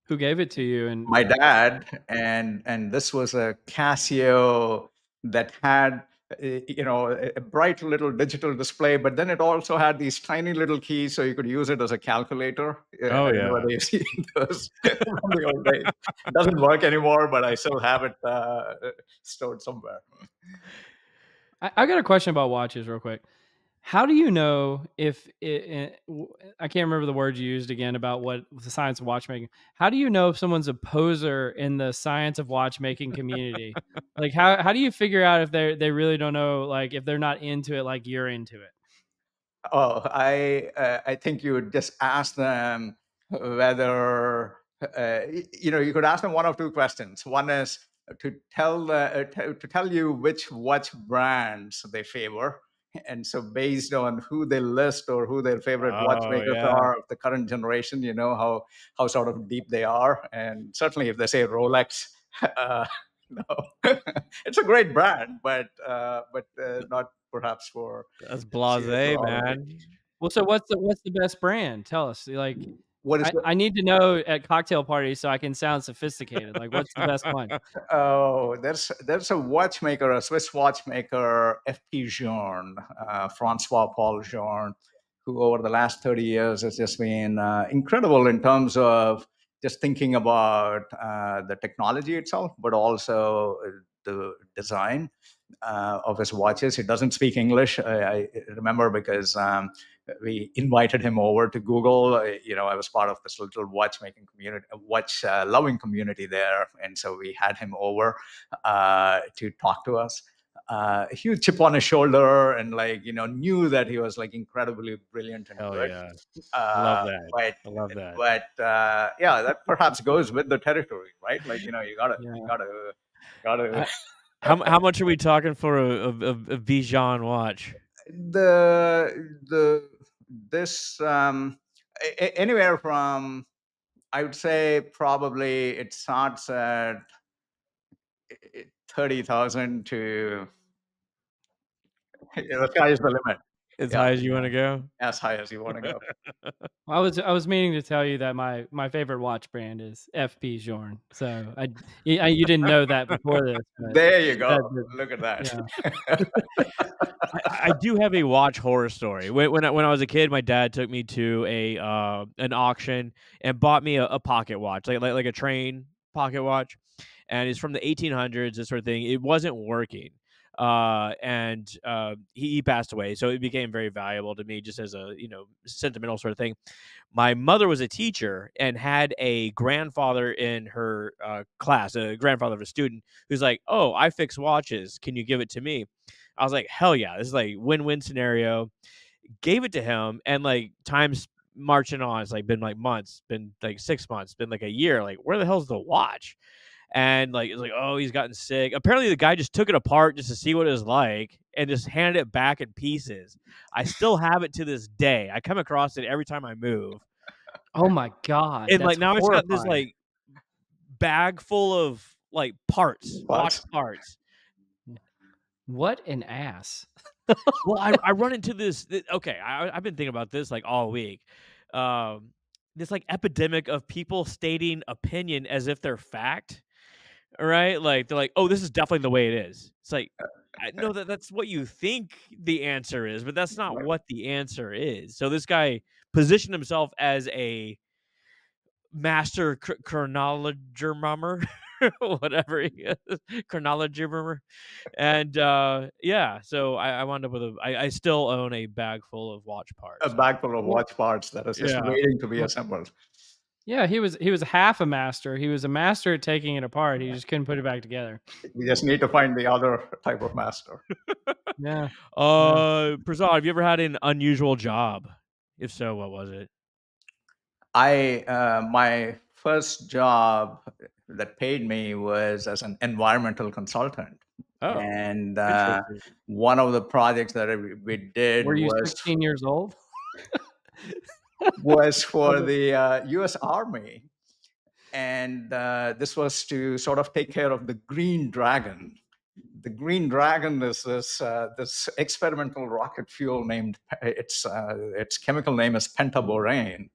Who gave it to you? And My dad, and this was a Casio that had a bright little digital display, but then it also had these tiny little keys, so you could use it as a calculator. Oh I don't know yeah. whether you've seen those from the old days. It doesn't work anymore, but I still have it stored somewhere. I got a question about watches, real quick. How do you know if I can't remember the word you used again about what the science of watchmaking? How do you know if someone's a poser in the science of watchmaking community? Like how do you figure out if they really don't know, like if they're not into it like you're into it? Oh, I think you would just ask them whether you could ask them one of two questions. One is to tell you which watch brands they favor, and so based on who they list or who their favorite Oh watchmakers yeah. are of the current generation, you know how sort of deep they are, and certainly if they say Rolex. No, it's a great brand, but not perhaps for That's serious blasé, horology. man. Well, so what's the best brand? Tell us. Like What is I need to know at cocktail parties so I can sound sophisticated. Like what's the best one? Oh, there's a watchmaker, a Swiss watchmaker, FP Journe, Francois Paul Journe, who over the last 30 years has just been incredible in terms of just thinking about the technology itself, but also the design of his watches. He doesn't speak English. I remember because we invited him over to Google. I was part of this little watchmaking community, watch loving community there, and so we had him over to talk to us. A huge chip on his shoulder, and knew that he was like incredibly brilliant and Hell good. yeah. I love Uh, that. but I love that. yeah, that perhaps goes with the territory, right? Like you gotta Yeah. gotta How much are we talking for a Bijan watch? the this anywhere from, I would say probably it starts at 30,000 to the sky is the limit. As Yeah, high as you want to go? as high as you want to go. I was meaning to tell you that my favorite watch brand is FP Journe. So you didn't know that before this, but There you go. that, Look at that. yeah. I do have a watch horror story. When I was a kid, my dad took me to an auction and bought me a pocket watch, like a train pocket watch, and it's from the 1800s, this sort of thing. It wasn't working, and he passed away, so it became very valuable to me, just as a sentimental sort of thing. My mother was a teacher and had a grandfather in her class, a grandfather of a student, who's like, "Oh, I fix watches. Can you give it to me?" I was like, "Hell yeah. This is like win-win scenario." Gave it to him, and like time's marching on. It's like been like months, been like 6 months, been like a year. Like, where the hell's the watch? And like it's like, oh, he's gotten sick. Apparently the guy just took it apart just to see what it was like and just handed it back in pieces. I still have it to this day. I come across it every time I move. Oh my God, And that's like now it's got this horrifying. like bag full of like parts, watch But parts. What an ass. Well, I run into this. Okay, I've been thinking about this like all week. Um, this like epidemic of people stating opinion as if they're fact, right? Like they're like, "Oh, this is definitely the way it is." It's like, I know that that's what you think the answer is, but that's not what the answer is. So this guy positioned himself as a master chronologer, whatever he is, chronologer. And yeah, so I wound up with I still own a bag full of watch A parts. bag full of Well, watch parts that is just Yeah. waiting to be well, assembled. yeah, he was half a master. He was a master at taking it apart. He just couldn't put it back together. We just need to find the other type of master. Yeah. Yeah. Prasad, have you ever had an unusual job? If so, what was it? My first job that paid me was as an environmental consultant. Oh, And interesting. one of the projects that we did Were you was 16 years old? for the U.S. Army, and this was to sort of take care of the Green Dragon. The Green Dragon is this experimental rocket fuel named its chemical name is pentaborane,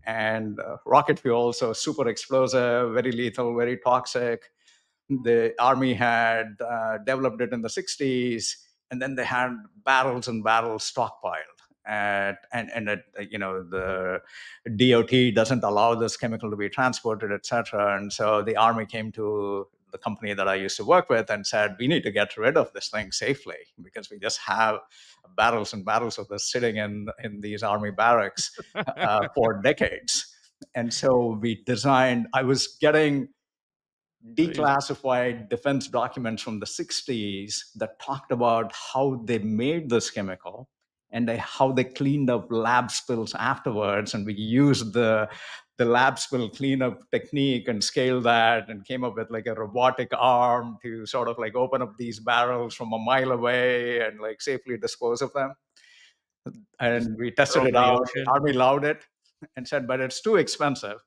and rocket fuel, so super explosive, very lethal, very toxic. The army had developed it in the 60s, and then they had barrels and barrels stockpiled. The DOT doesn't allow this chemical to be transported, etc. And so the army came to the company that I used to work with and said, we need to get rid of this thing safely because we just have barrels and barrels of this sitting in these army barracks for decades. And so we designed, I was getting declassified defense documents from the 60s that talked about how they made this chemical and how they cleaned up lab spills afterwards. And we used the lab spill cleanup technique and scaled that and came up with like a robotic arm to sort of like open up these barrels from a mile away and like safely dispose of them. Just And we throw tested 'em it in the out. The ocean. army loved it and said, but it's too expensive.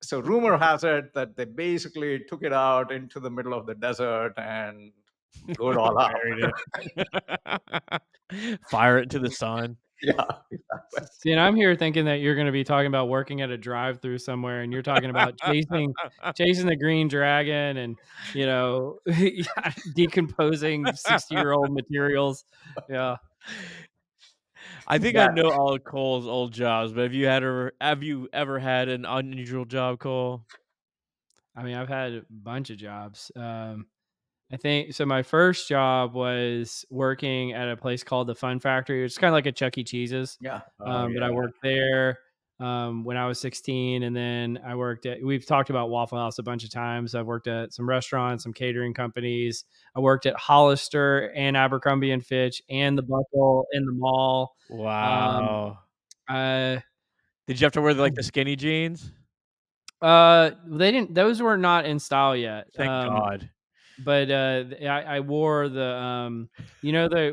So rumor has it that they basically took it out into the middle of the desert and blew it all up. Buried it. Fire it into the sun. Yeah, exactly. See, and I'm here thinking that you're going to be talking about working at a drive-through somewhere, and you're talking about chasing the green dragon, and decomposing 60-year-old materials. Yeah. I think I know all of Cole's old jobs, but have you ever had an unusual job, Cole? I mean, I've had a bunch of jobs. I think so. My first job was working at a place called the Fun Factory. It's kind of like a Chuck E. Cheese's. Yeah. But I worked there when I was 16, and then I worked at. We've talked about Waffle House a bunch of times. I've worked at some restaurants, some catering companies. I worked at Hollister and Abercrombie and Fitch and the Buckle in the mall. Wow. Did Did you have to wear the skinny jeans? They didn't. Those were not in style yet. Thank God. But I wore the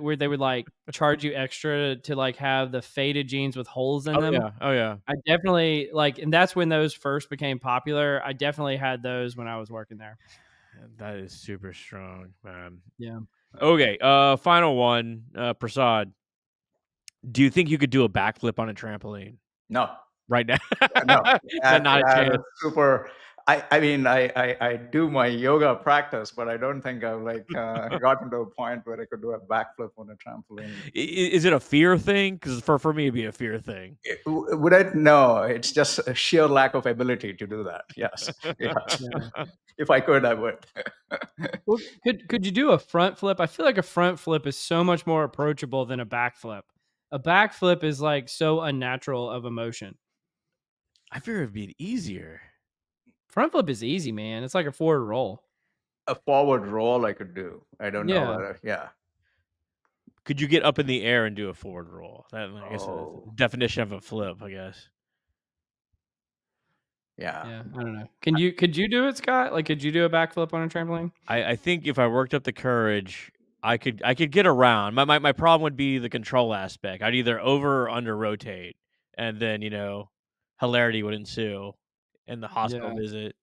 where they would like charge you extra to like have the faded jeans with holes in them. Yeah. Oh yeah. I definitely and that's when those first became popular. I definitely had those when I was working there. That is super strong, man. Yeah. Okay. Final one. Prasad, do you think you could do a backflip on a trampoline No. right now? No. Not a chance. Super. I mean, I do my yoga practice, but I don't think I've gotten to a point where I could do a backflip on a trampoline. Is it a fear thing? Because for me, it'd be a fear thing. Would I? No, it's just a sheer lack of ability to do that. Yes. Yes. Yeah. If I could, I would. Well, could you do a front flip? I feel like a front flip is so much more approachable than a backflip. A backflip is like so unnatural of a motion. I fear it'd be easier. Front flip is easy, man. It's like a forward roll. A forward roll I could do. I don't know whether, yeah. Could you get up in the air and do a forward roll? That I guess is the definition of a flip, I guess. Yeah. I don't know. Could you do it, Scott? Like, could you do a backflip on a trampoline? I think if I worked up the courage, I could get around. My problem would be the control aspect. I'd either over or under rotate, and then hilarity would ensue in the hospital visit.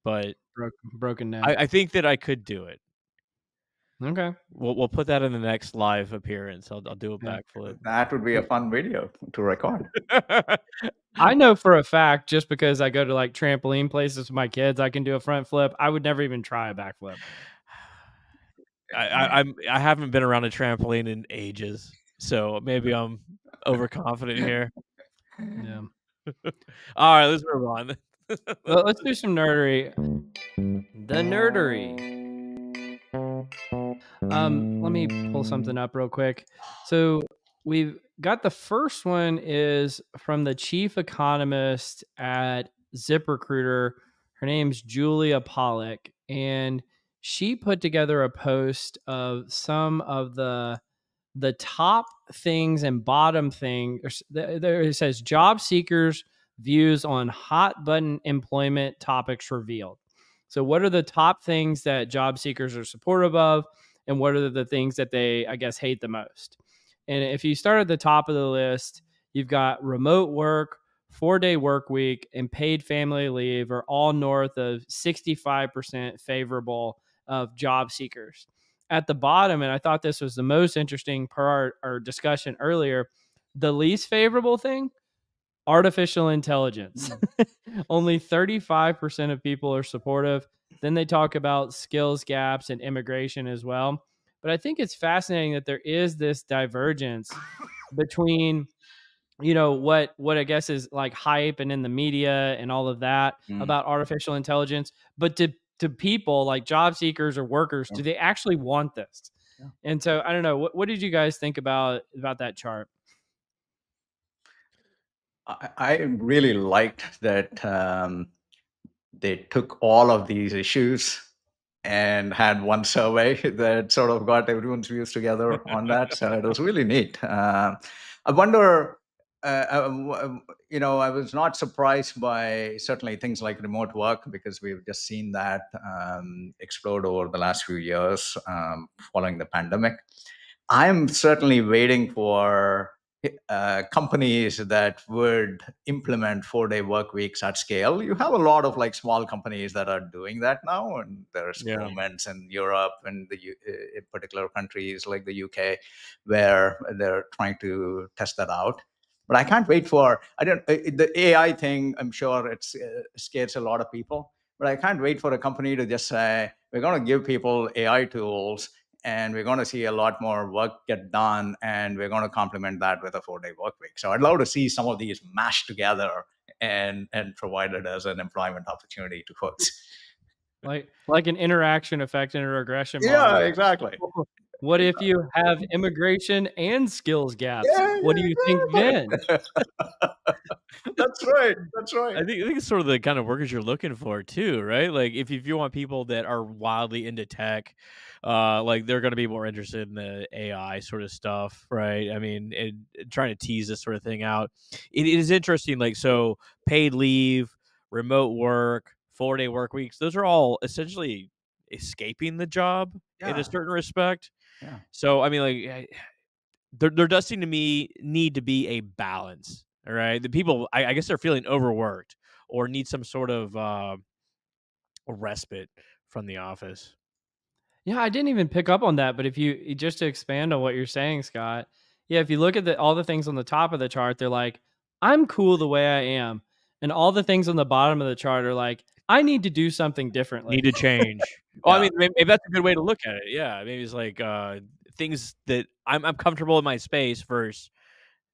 But Broken neck. I think that I could do it. Okay. We'll put that in the next live appearance. I'll do a Yeah. backflip. That would be a fun video to record. I know for a fact, just because I go to like trampoline places with my kids, I can do a front flip. I would never even try a backflip. I haven't been around a trampoline in ages, so maybe I'm overconfident here. Yeah. All right, let's move on. Well, let's do some nerdery. The nerdery. Let me pull something up real quick. So we've got the first one is from the chief economist at ZipRecruiter. Her name's Julia Pollock, and she put together a post of some of the top things and bottom things. There it says job seekers views on hot button employment topics revealed. So what are the top things that job seekers are supportive of, and what are the things that they, I guess, hate the most? And if you start at the top of the list, you've got remote work, 4-day work week, and paid family leave are all north of 65% favorable of job seekers. At the bottom, and I thought this was the most interesting part our discussion earlier, the least favorable thing, artificial intelligence. Only 35% of people are supportive. Then they talk about skills gaps and immigration as well. But I think it's fascinating that there is this divergence between, you know, what I guess is like hype and in the media and all of that about artificial intelligence, but to people like job seekers or workers, do they actually want this? And so I don't know. What did you guys think about that chart? I really liked that they took all of these issues and had one survey that sort of got everyone's views together on that. So it was really neat. I wonder, I was not surprised by certainly things like remote work, because we've just seen that explode over the last few years following the pandemic. I'm certainly waiting for companies that would implement 4-day work weeks at scale. You have a lot of like small companies that are doing that now, and there are experiments in Europe and in particular countries like the UK where they're trying to test that out. But I can't wait for the AI thing. I'm sure it scares a lot of people, but I can't wait for a company to just say, we're going to give people AI tools and we're going to see a lot more work get done, and we're going to complement that with a 4-day work week. So I'd love to see some of these mashed together and provided as an employment opportunity to folks. Like an interaction effect and a regression model. Yeah, exactly. What if you have immigration and skills gaps? What do you think then? That's right. That's right. I think it's sort of the kind of workers you're looking for too, right? Like if you want people that are wildly into tech, like they're going to be more interested in the AI sort of stuff, right? I mean, trying to tease this sort of thing out. It is interesting. Like, so paid leave, remote work, 4-day work weeks, those are all essentially escaping the job in a certain respect. Yeah. So, I mean, like, there does seem to me need to be a balance. All right. The people, I guess they're feeling overworked or need some sort of a respite from the office. Yeah, I didn't even pick up on that. But if you just to expand on what you're saying, Scott, yeah, if you look at all the things on the top of the chart, they're like, I'm cool the way I am. And all the things on the bottom of the chart are like, I need to do something differently. Need to change. Well, I mean, maybe that's a good way to look at it. Yeah. Maybe it's like things that I'm comfortable in my space versus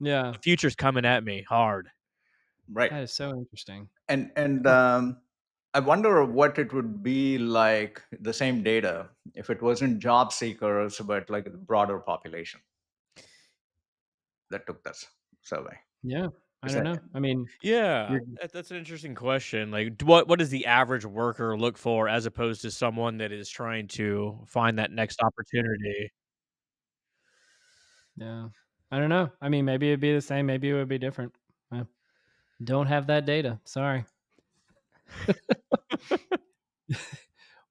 the future's coming at me hard. Right. That is so interesting. And I wonder what it would be like, the same data, if it wasn't job seekers, but like the broader population that took this survey. Yeah. I don't know. I mean, yeah, that's an interesting question. Like, what does the average worker look for as opposed to someone that is trying to find that next opportunity? Yeah, I don't know. I mean, maybe it'd be the same. Maybe it would be different. Don't have that data. Sorry.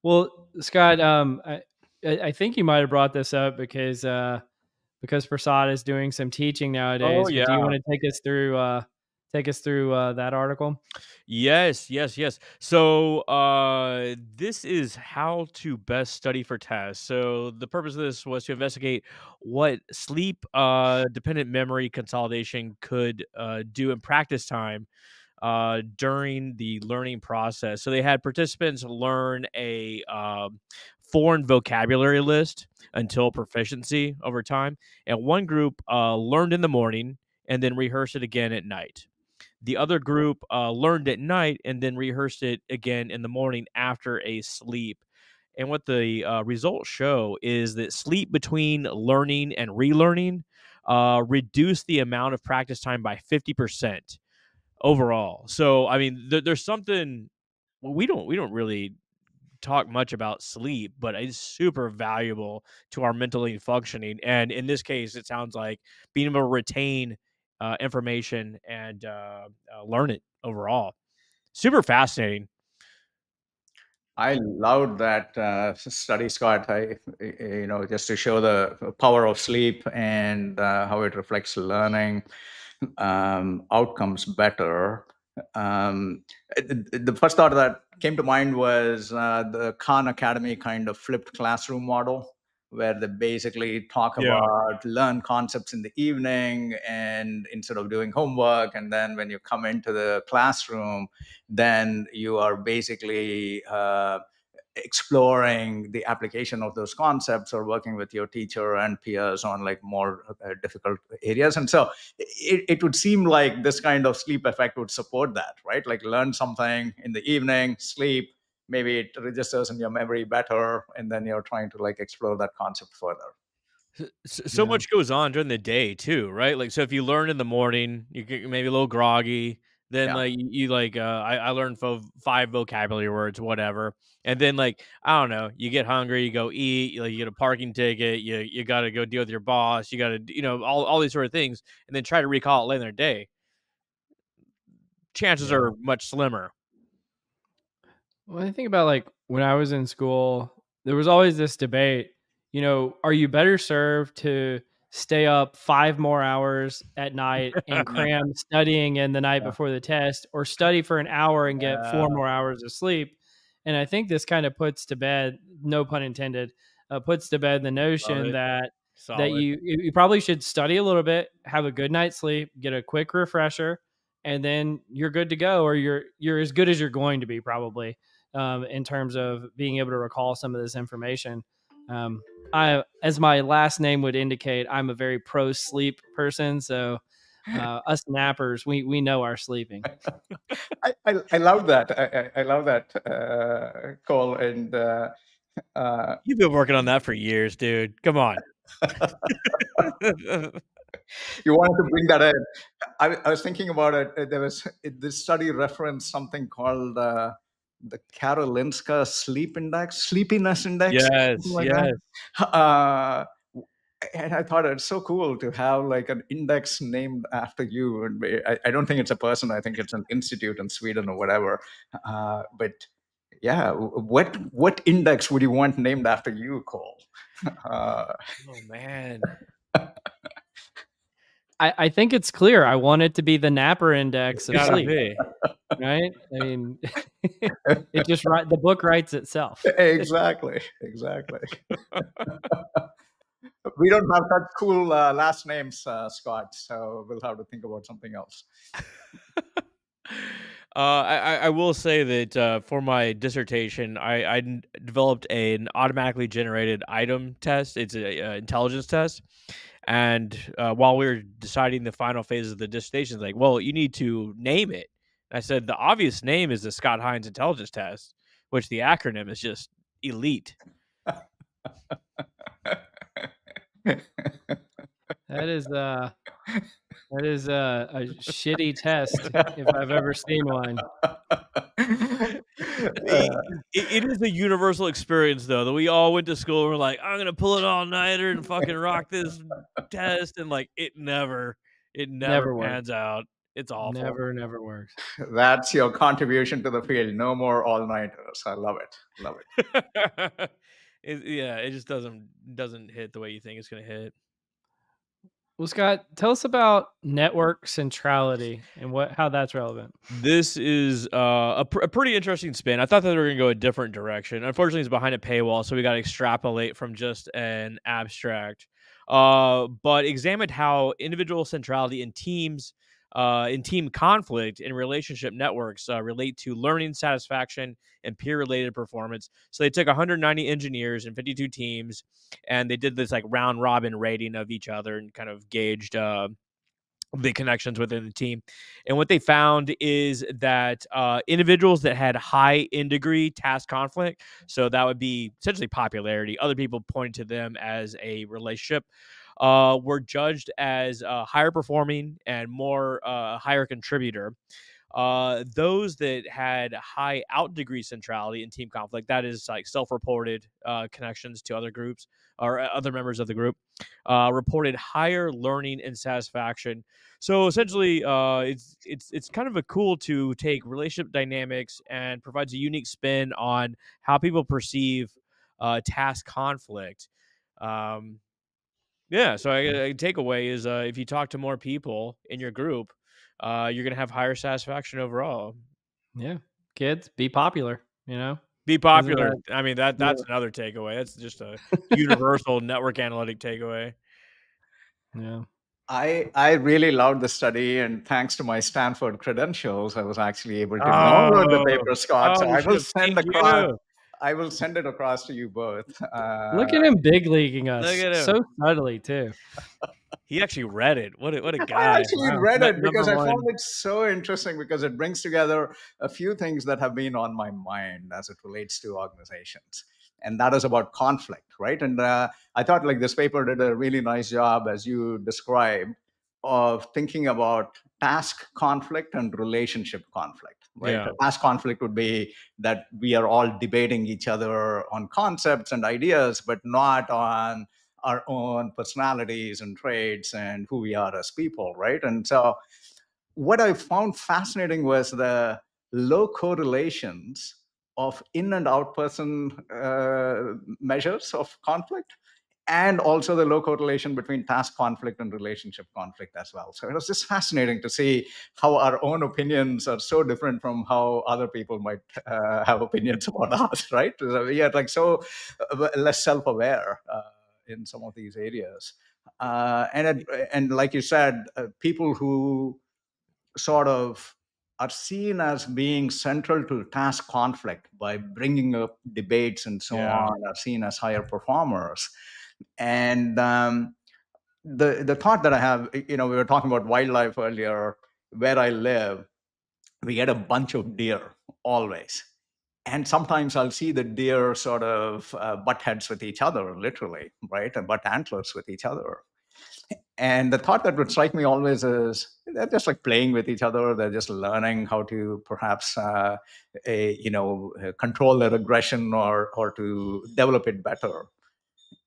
Well, Scott, I think you might have brought this up because Prasad is doing some teaching nowadays. Oh, yeah. Do you want to take take us through that article? Yes, yes, yes. So, this is how to best study for tests. So, the purpose of this was to investigate what sleep dependent memory consolidation could do in practice time during the learning process. So, they had participants learn a foreign vocabulary list until proficiency over time. And one group learned in the morning and then rehearsed it again at night. The other group learned at night and then rehearsed it again in the morning after a sleep. And what the results show is that sleep between learning and relearning reduced the amount of practice time by 50% overall. So, I mean, there's something we don't really talk much about sleep, but it's super valuable to our mentally functioning. And in this case, it sounds like being able to retain information and learn it overall. Super fascinating. I loved that study, Scott. Just to show the power of sleep and how it reflects learning outcomes better. Um, the first thought that came to mind was the Khan Academy kind of flipped classroom model, where they basically talk Yeah. about learn concepts in the evening and instead of doing homework. And then when you come into the classroom, then you are basically exploring the application of those concepts or working with your teacher and peers on like more difficult areas. And so it would seem like this kind of sleep effect would support that, right? Like learn something in the evening, sleep, maybe it registers in your memory better, and then you're trying to like explore that concept further. So Yeah. much goes on during the day too, right? Like, so if you learn in the morning, you get maybe a little groggy. Then, Yeah. like you like, I learned five vocabulary words, whatever, and then like I don't know, you get hungry, you go eat, like you get a parking ticket, you got to go deal with your boss, you got to all these sort of things, and then try to recall it later in the day. Chances Yeah. are much slimmer. Well, I think about like when I was in school, there was always this debate, are you better served to stay up 5 more hours at night and cram studying in the night Yeah. before the test, or study for an hour and get Yeah. 4 more hours of sleep? And I think this kind of puts to bed, no pun intended, puts to bed the Love notion it. that Solid. you probably should study a little bit, have a good night's sleep, get a quick refresher, and then you're good to go, or you're as good as you're going to be probably, in terms of being able to recall some of this information. Um, as my last name would indicate, I'm a very pro sleep person. So us nappers, we know our sleeping. I love that. I love that, Cole. And You've been working on that for years, dude. Come on. you wanted to bring that in. I was thinking about it. This study referenced something called the Karolinska sleepiness index, something Yes, like that. yes. Uh, and I thought it's so cool to have like an index named after you. And I don't think it's a person. I think it's an institute in Sweden or whatever. But yeah, what index would you want named after you, Cole? Uh, Oh man. I think it's clear. I want it to be the Napper Index of Gotta sleep, be. right? I mean, the book writes itself. exactly, exactly. We don't have such cool last names, Scott. So we'll have to think about something else. I will say that for my dissertation, developed an automatically generated item test. It's a intelligence test, and while we were deciding the final phase of the dissertation, it's like, well, you need to name it. I said the obvious name is the Scott Hines Intelligence Test, which the acronym is just elite. That is a shitty test if I've ever seen one. It is a universal experience, though, that we all went to school and we're like, I'm gonna pull it all nighter and fucking rock this test, and like it never Never works. pans out. It's awful. Never works. That's your contribution to the field. No more all-nighters. I love it. Love it. Yeah, it just doesn't hit the way you think it's gonna hit. Well, Scott, tell us about network centrality and how that's relevant. This is a pretty interesting spin. I thought that they were going to go a different direction. Unfortunately, it's behind a paywall, so we got to extrapolate from just an abstract. But examined how individual centrality in team conflict and relationship networks relate to learning satisfaction and peer-related performance. So they took 190 engineers and 52 teams, and they did this like round robin rating of each other and kind of gauged the connections within the team. And what they found is that individuals that had high in degree task conflict, so that would be essentially popularity, other people pointed to them as a relationship, were judged as higher performing and more higher contributor. Those that had high out degree centrality in team conflict, that is like self-reported connections to other groups or other members of the group, reported higher learning and satisfaction. So essentially, it's kind of a cool to take relationship dynamics and provides a unique spin on how people perceive task conflict. Um, yeah, so a takeaway is if you talk to more people in your group, you're gonna have higher satisfaction overall. Yeah. Kids, be popular, Be Isn't popular. that I mean that's another takeaway. That's just a universal network analytic takeaway. yeah. I really loved the study, and thanks to my Stanford credentials, I was actually able to download the Oh, paper, Scott. So we should have pinged you. I will send it across to you both. Look at him big leaguing Look us at him. so subtly too. He actually read it. What a I guy. actually Wow. read it Number because I one. found it so interesting because it brings together a few things that have been on my mind as it relates to organizations. And that is about conflict, right? And I thought like this paper did a really nice job, as you described, of thinking about task conflict and relationship conflict, right? Yeah. A task conflict would be that we are all debating each other on concepts and ideas, but not on our own personalities and traits and who we are as people, right? And so what I found fascinating was the low correlations of in and out person measures of conflict, and also the low correlation between task conflict and relationship conflict as well. So it was just fascinating to see how our own opinions are so different from how other people might have opinions about us, right? So we are like so less self-aware in some of these areas. And like you said, people who sort of are seen as being central to task conflict by bringing up debates and so Yeah. on are seen as higher performers. And the thought that I have, we were talking about wildlife earlier. Where I live, we get a bunch of deer always. And sometimes I'll see the deer sort of butt heads with each other, literally, right? And butt antlers with each other. And the thought that would strike me always is they're just like playing with each other. They're just learning how to perhaps, control their aggression or to develop it better.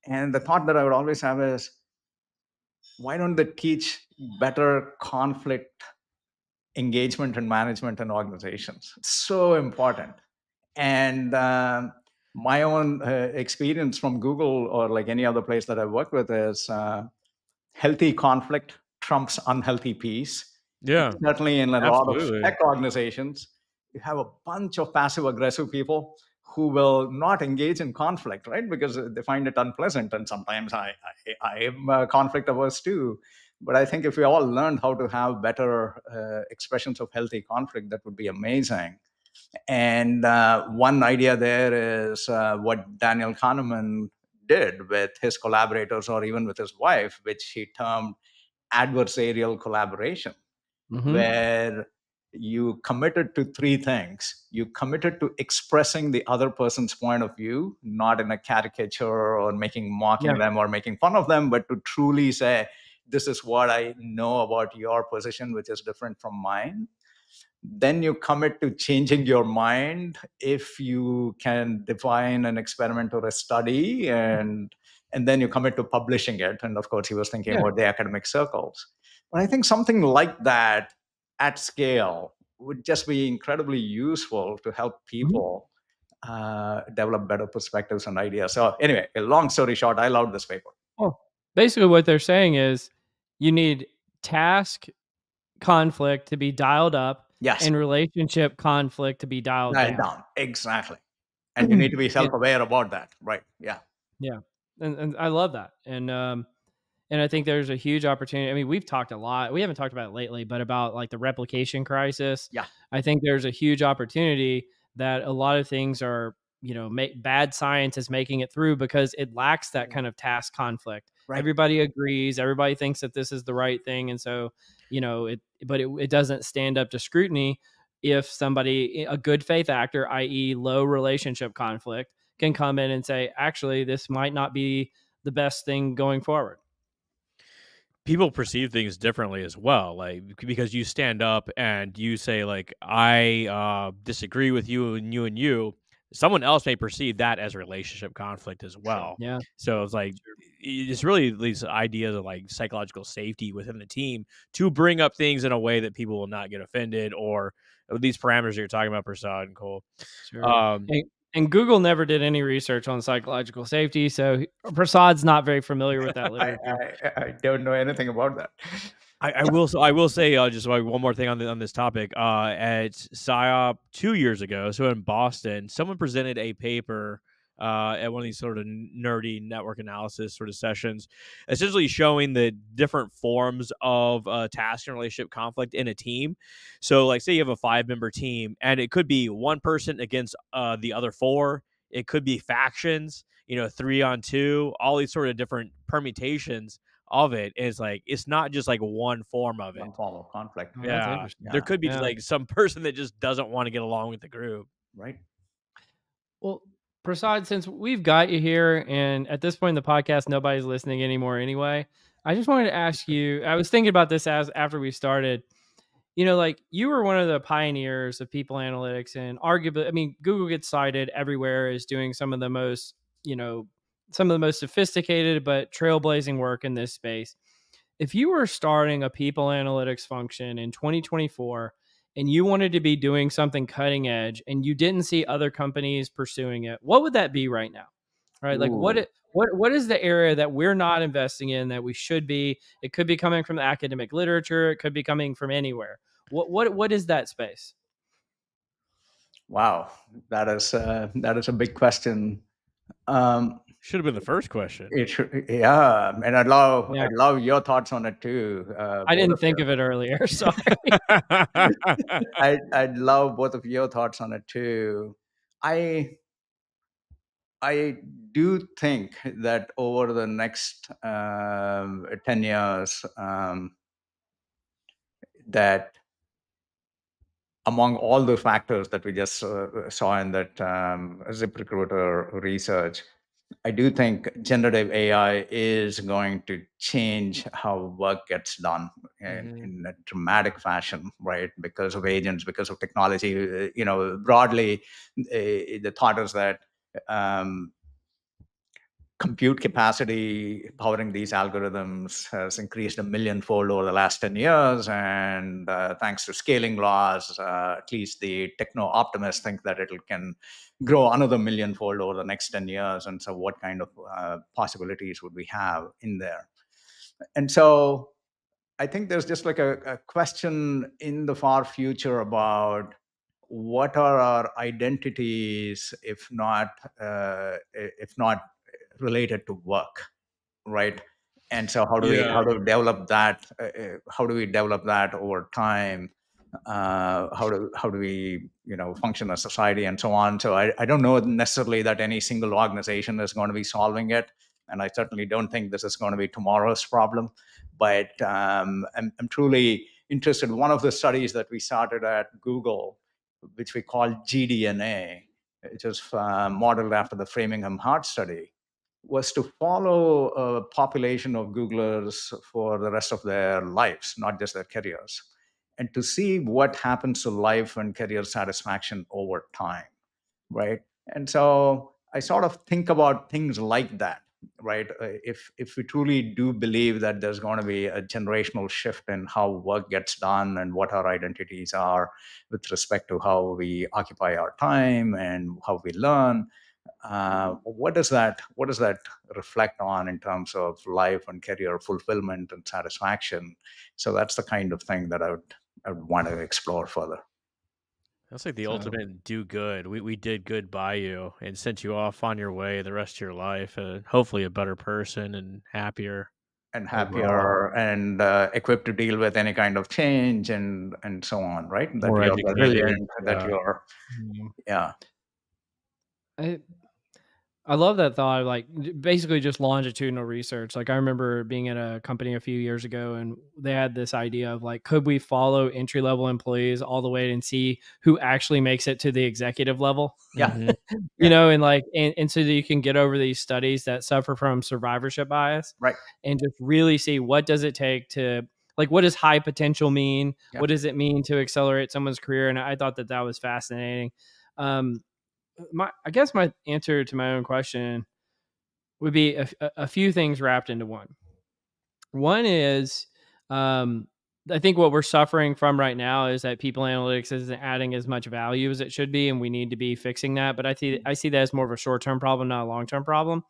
And the thought that I would always have is, why don't they teach better conflict engagement and management in organizations? It's so important. And my own experience from Google or like any other place that I've worked with is healthy conflict trumps unhealthy peace. Yeah. Certainly in a lot of Absolutely. tech organizations, you have a bunch of passive aggressive people who will not engage in conflict, right? Because they find it unpleasant. And sometimes I am conflict averse too. But I think if we all learned how to have better expressions of healthy conflict, that would be amazing. And one idea there is what Daniel Kahneman did with his collaborators or even with his wife, which he termed adversarial collaboration, where you committed to three things. You committed to expressing the other person's point of view, not in a caricature or mocking Yeah. them or making fun of them, but to truly say, this is what I know about your position, which is different from mine. Then you commit to changing your mind if you can define an experiment or a study, and then you commit to publishing it. And of course, he was thinking Yeah. about the academic circles. But I think something like that at scale would just be incredibly useful to help people develop better perspectives and ideas. So anyway, a long story short, I loved this paper. Well, basically what they're saying is You need task conflict to be dialed up Yes, and relationship conflict to be dialed dial down. down. Exactly. And you need to be And self-aware about that. Right. Yeah. yeah, and I love that. And I think there's a huge opportunity. I mean, we've talked a lot. We haven't talked about it lately, but about like the replication crisis. Yeah. I think there's a huge opportunity that a lot of things are, bad science is making it through because it lacks that kind of task conflict. Right. Everybody agrees. Everybody thinks that this is the right thing, and so it doesn't stand up to scrutiny if somebody, a good faith actor, i.e., low relationship conflict, can come in and say, actually, this might not be the best thing going forward. People perceive things differently as well, like because you stand up and you say like I disagree with you and you and you, someone else may perceive that as relationship conflict as Sure. well. Yeah. So it's like it's really these ideas of like psychological safety within the team to bring up things in a way that people will not get offended, or these parameters you're talking about, Prasad and Cole. Sure. um And Google never did any research on psychological safety, so Prasad's not very familiar with that I, literature. I don't know anything about that. I will say just like one more thing on this topic. At PsyOp 2 years ago, so in Boston, someone presented a paper at one of these sort of nerdy network analysis sort of sessions, essentially showing the different forms of task and relationship conflict in a team. So, like, say you have a 5-member team, and it could be one person against the other four. It could be factions, 3 on 2, all these sort of different permutations of it is like it's not just like one form of One it. form of conflict. Oh, that's Yeah. interesting. There Yeah. could be Yeah. like some person that just doesn't want to get along with the group. Right. Well, Prasad, since we've got you here, and at this point in the podcast, nobody's listening anymore anyway, I just wanted to ask you. I was thinking about this as after we started. Like you were one of the pioneers of people analytics, and arguably, I mean, Google gets cited everywhere as doing some of the most sophisticated but trailblazing work in this space. If you were starting a people analytics function in 2024 and you wanted to be doing something cutting edge and you didn't see other companies pursuing it, what would that be right now? Right? Like Ooh. what is the area that we're not investing in that we should be? It could be coming from the academic literature, it could be coming from anywhere. What is that space? Wow. That is a big question. Should have been the first question. It should, yeah, and Yeah. I'd love your thoughts on it too. I Both didn't of think you. of it earlier. Sorry. I'd love both of your thoughts on it too. I I do think that over the next 10 years, that among all the factors that we just saw in that ZipRecruiter research, I do think generative AI is going to change how work gets done Mhm. in a dramatic fashion, right? Because of agents, because of technology. Broadly, the thought is that um, compute capacity powering these algorithms has increased 1 millionfold over the last 10 years. And thanks to scaling laws, at least the techno optimists think that it can grow another 1 millionfold over the next 10 years. And so, what kind of possibilities would we have in there? And so, I think there's just like a question in the far future about what are our identities if not related to work, right? And so Yeah. how do we develop that? How do we develop that over time? How do we function as society and so on? So I don't know necessarily that any single organization is going to be solving it, and I certainly don't think this is going to be tomorrow's problem. But I'm truly interested. One of the studies that we started at Google, which we call GDNA, which is modeled after the Framingham Heart Study, was to follow a population of Googlers for the rest of their lives, not just their careers, and to see what happens to life and career satisfaction over time, right? And so I sort of think about things like that, right? If we truly do believe that there's going to be a generational shift in how work gets done and what our identities are with respect to how we occupy our time and how we learn, what does that reflect on in terms of life and career fulfillment and satisfaction? So that's the kind of thing that I would want to explore further. That's like the So- ultimate do good. We did good by you and sent you off on your way the rest of your life, hopefully a better person and happier. And Overall. happier and equipped to deal with any kind of change and so on, right? That More you're educated. resilient, that Yeah. you're, yeah. I love that thought of like basically just longitudinal research. Like I remember being at a company a few years ago and they had this idea of like, could we follow entry level employees all the way and see who actually makes it to the executive level? Yeah. Mhm. You know, and like, and so that you can get over these studies that suffer from survivorship bias, Right. and just really see what does it take to, like, what does high potential mean? Yeah. What does it mean to accelerate someone's career? And I thought that that was fascinating. I guess my answer to my own question would be a few things wrapped into one. One is, I think what we're suffering from right now is that people analytics isn't adding as much value as it should be, and we need to be fixing that. But I see that as more of a short term problem, not a long term problem.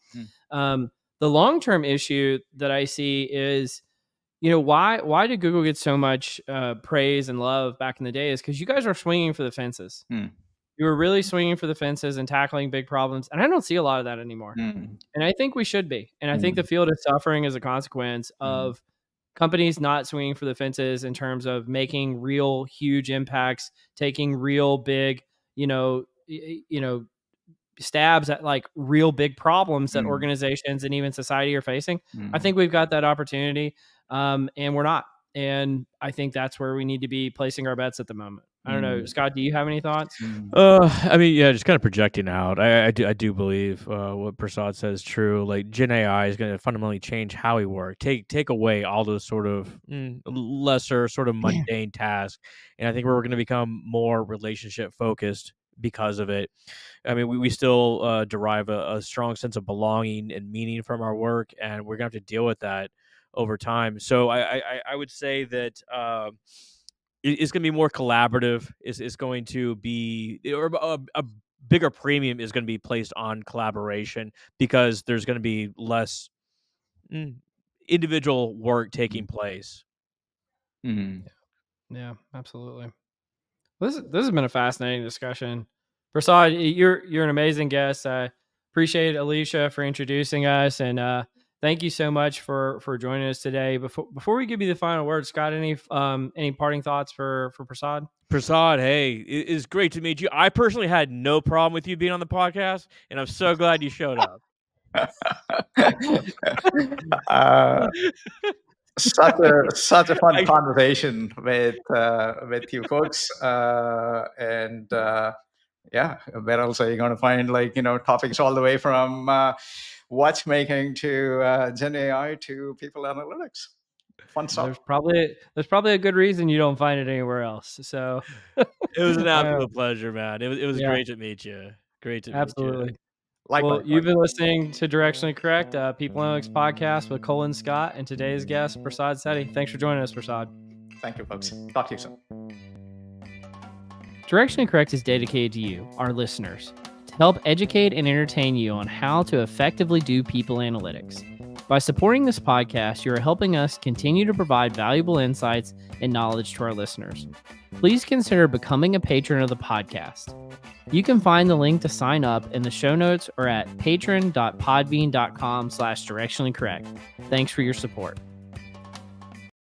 The long term issue that I see is, you know, why did Google get so much praise and love back in the day? Is because you guys are swinging for the fences. You were really swinging for the fences and tackling big problems. And I don't see a lot of that anymore. And I think we should be. And I think the field is suffering as a consequence of companies not swinging for the fences in terms of making real huge impacts, taking real big, stabs at like real big problems that organizations and even society are facing. I think we've got that opportunity, and we're not. And I think that's where we need to be placing our bets at the moment. I don't know, Scott, do you have any thoughts? I mean, yeah, just kind of projecting out. I do believe what Prasad says is true. Like Gen AI is going to fundamentally change how we work. Take away all those sort of lesser, sort of mundane tasks, and I think we're going to become more relationship focused because of it. I mean, we still derive a strong sense of belonging and meaning from our work, and we're going to have to deal with that over time. So I would say that it's going to be more collaborative. It's going to be, or a bigger premium is going to be placed on collaboration because there's going to be less individual work taking place. Yeah, absolutely. This has been a fascinating discussion. Prasad, you're an amazing guest. I appreciate Alicia for introducing us, and thank you so much for joining us today. Before we give you the final word, Scott, any parting thoughts for Prasad? Prasad, hey, it's great to meet you. I personally had no problem with you being on the podcast, and I'm so glad you showed up. Such a fun conversation with you folks, and yeah, where else are you going to find topics all the way from watchmaking to Gen AI to people analytics? Fun stuff. There's probably a good reason you don't find it anywhere else. So it was an absolute pleasure, man. It was great to meet you. Great to meet you. Likewise. Well, you've been listening to Directionally Correct, People Analytics podcast with Colin Scott, and today's guest, Prasad Setty. Thanks for joining us, Prasad. Thank you, folks. Talk to you soon. Directionally Correct is dedicated to you, our listeners, to help educate and entertain you on how to effectively do people analytics. By supporting this podcast, you are helping us continue to provide valuable insights and knowledge to our listeners. Please consider becoming a patron of the podcast. You can find the link to sign up in the show notes or at patron.podbean.com/directionallycorrect. Thanks for your support.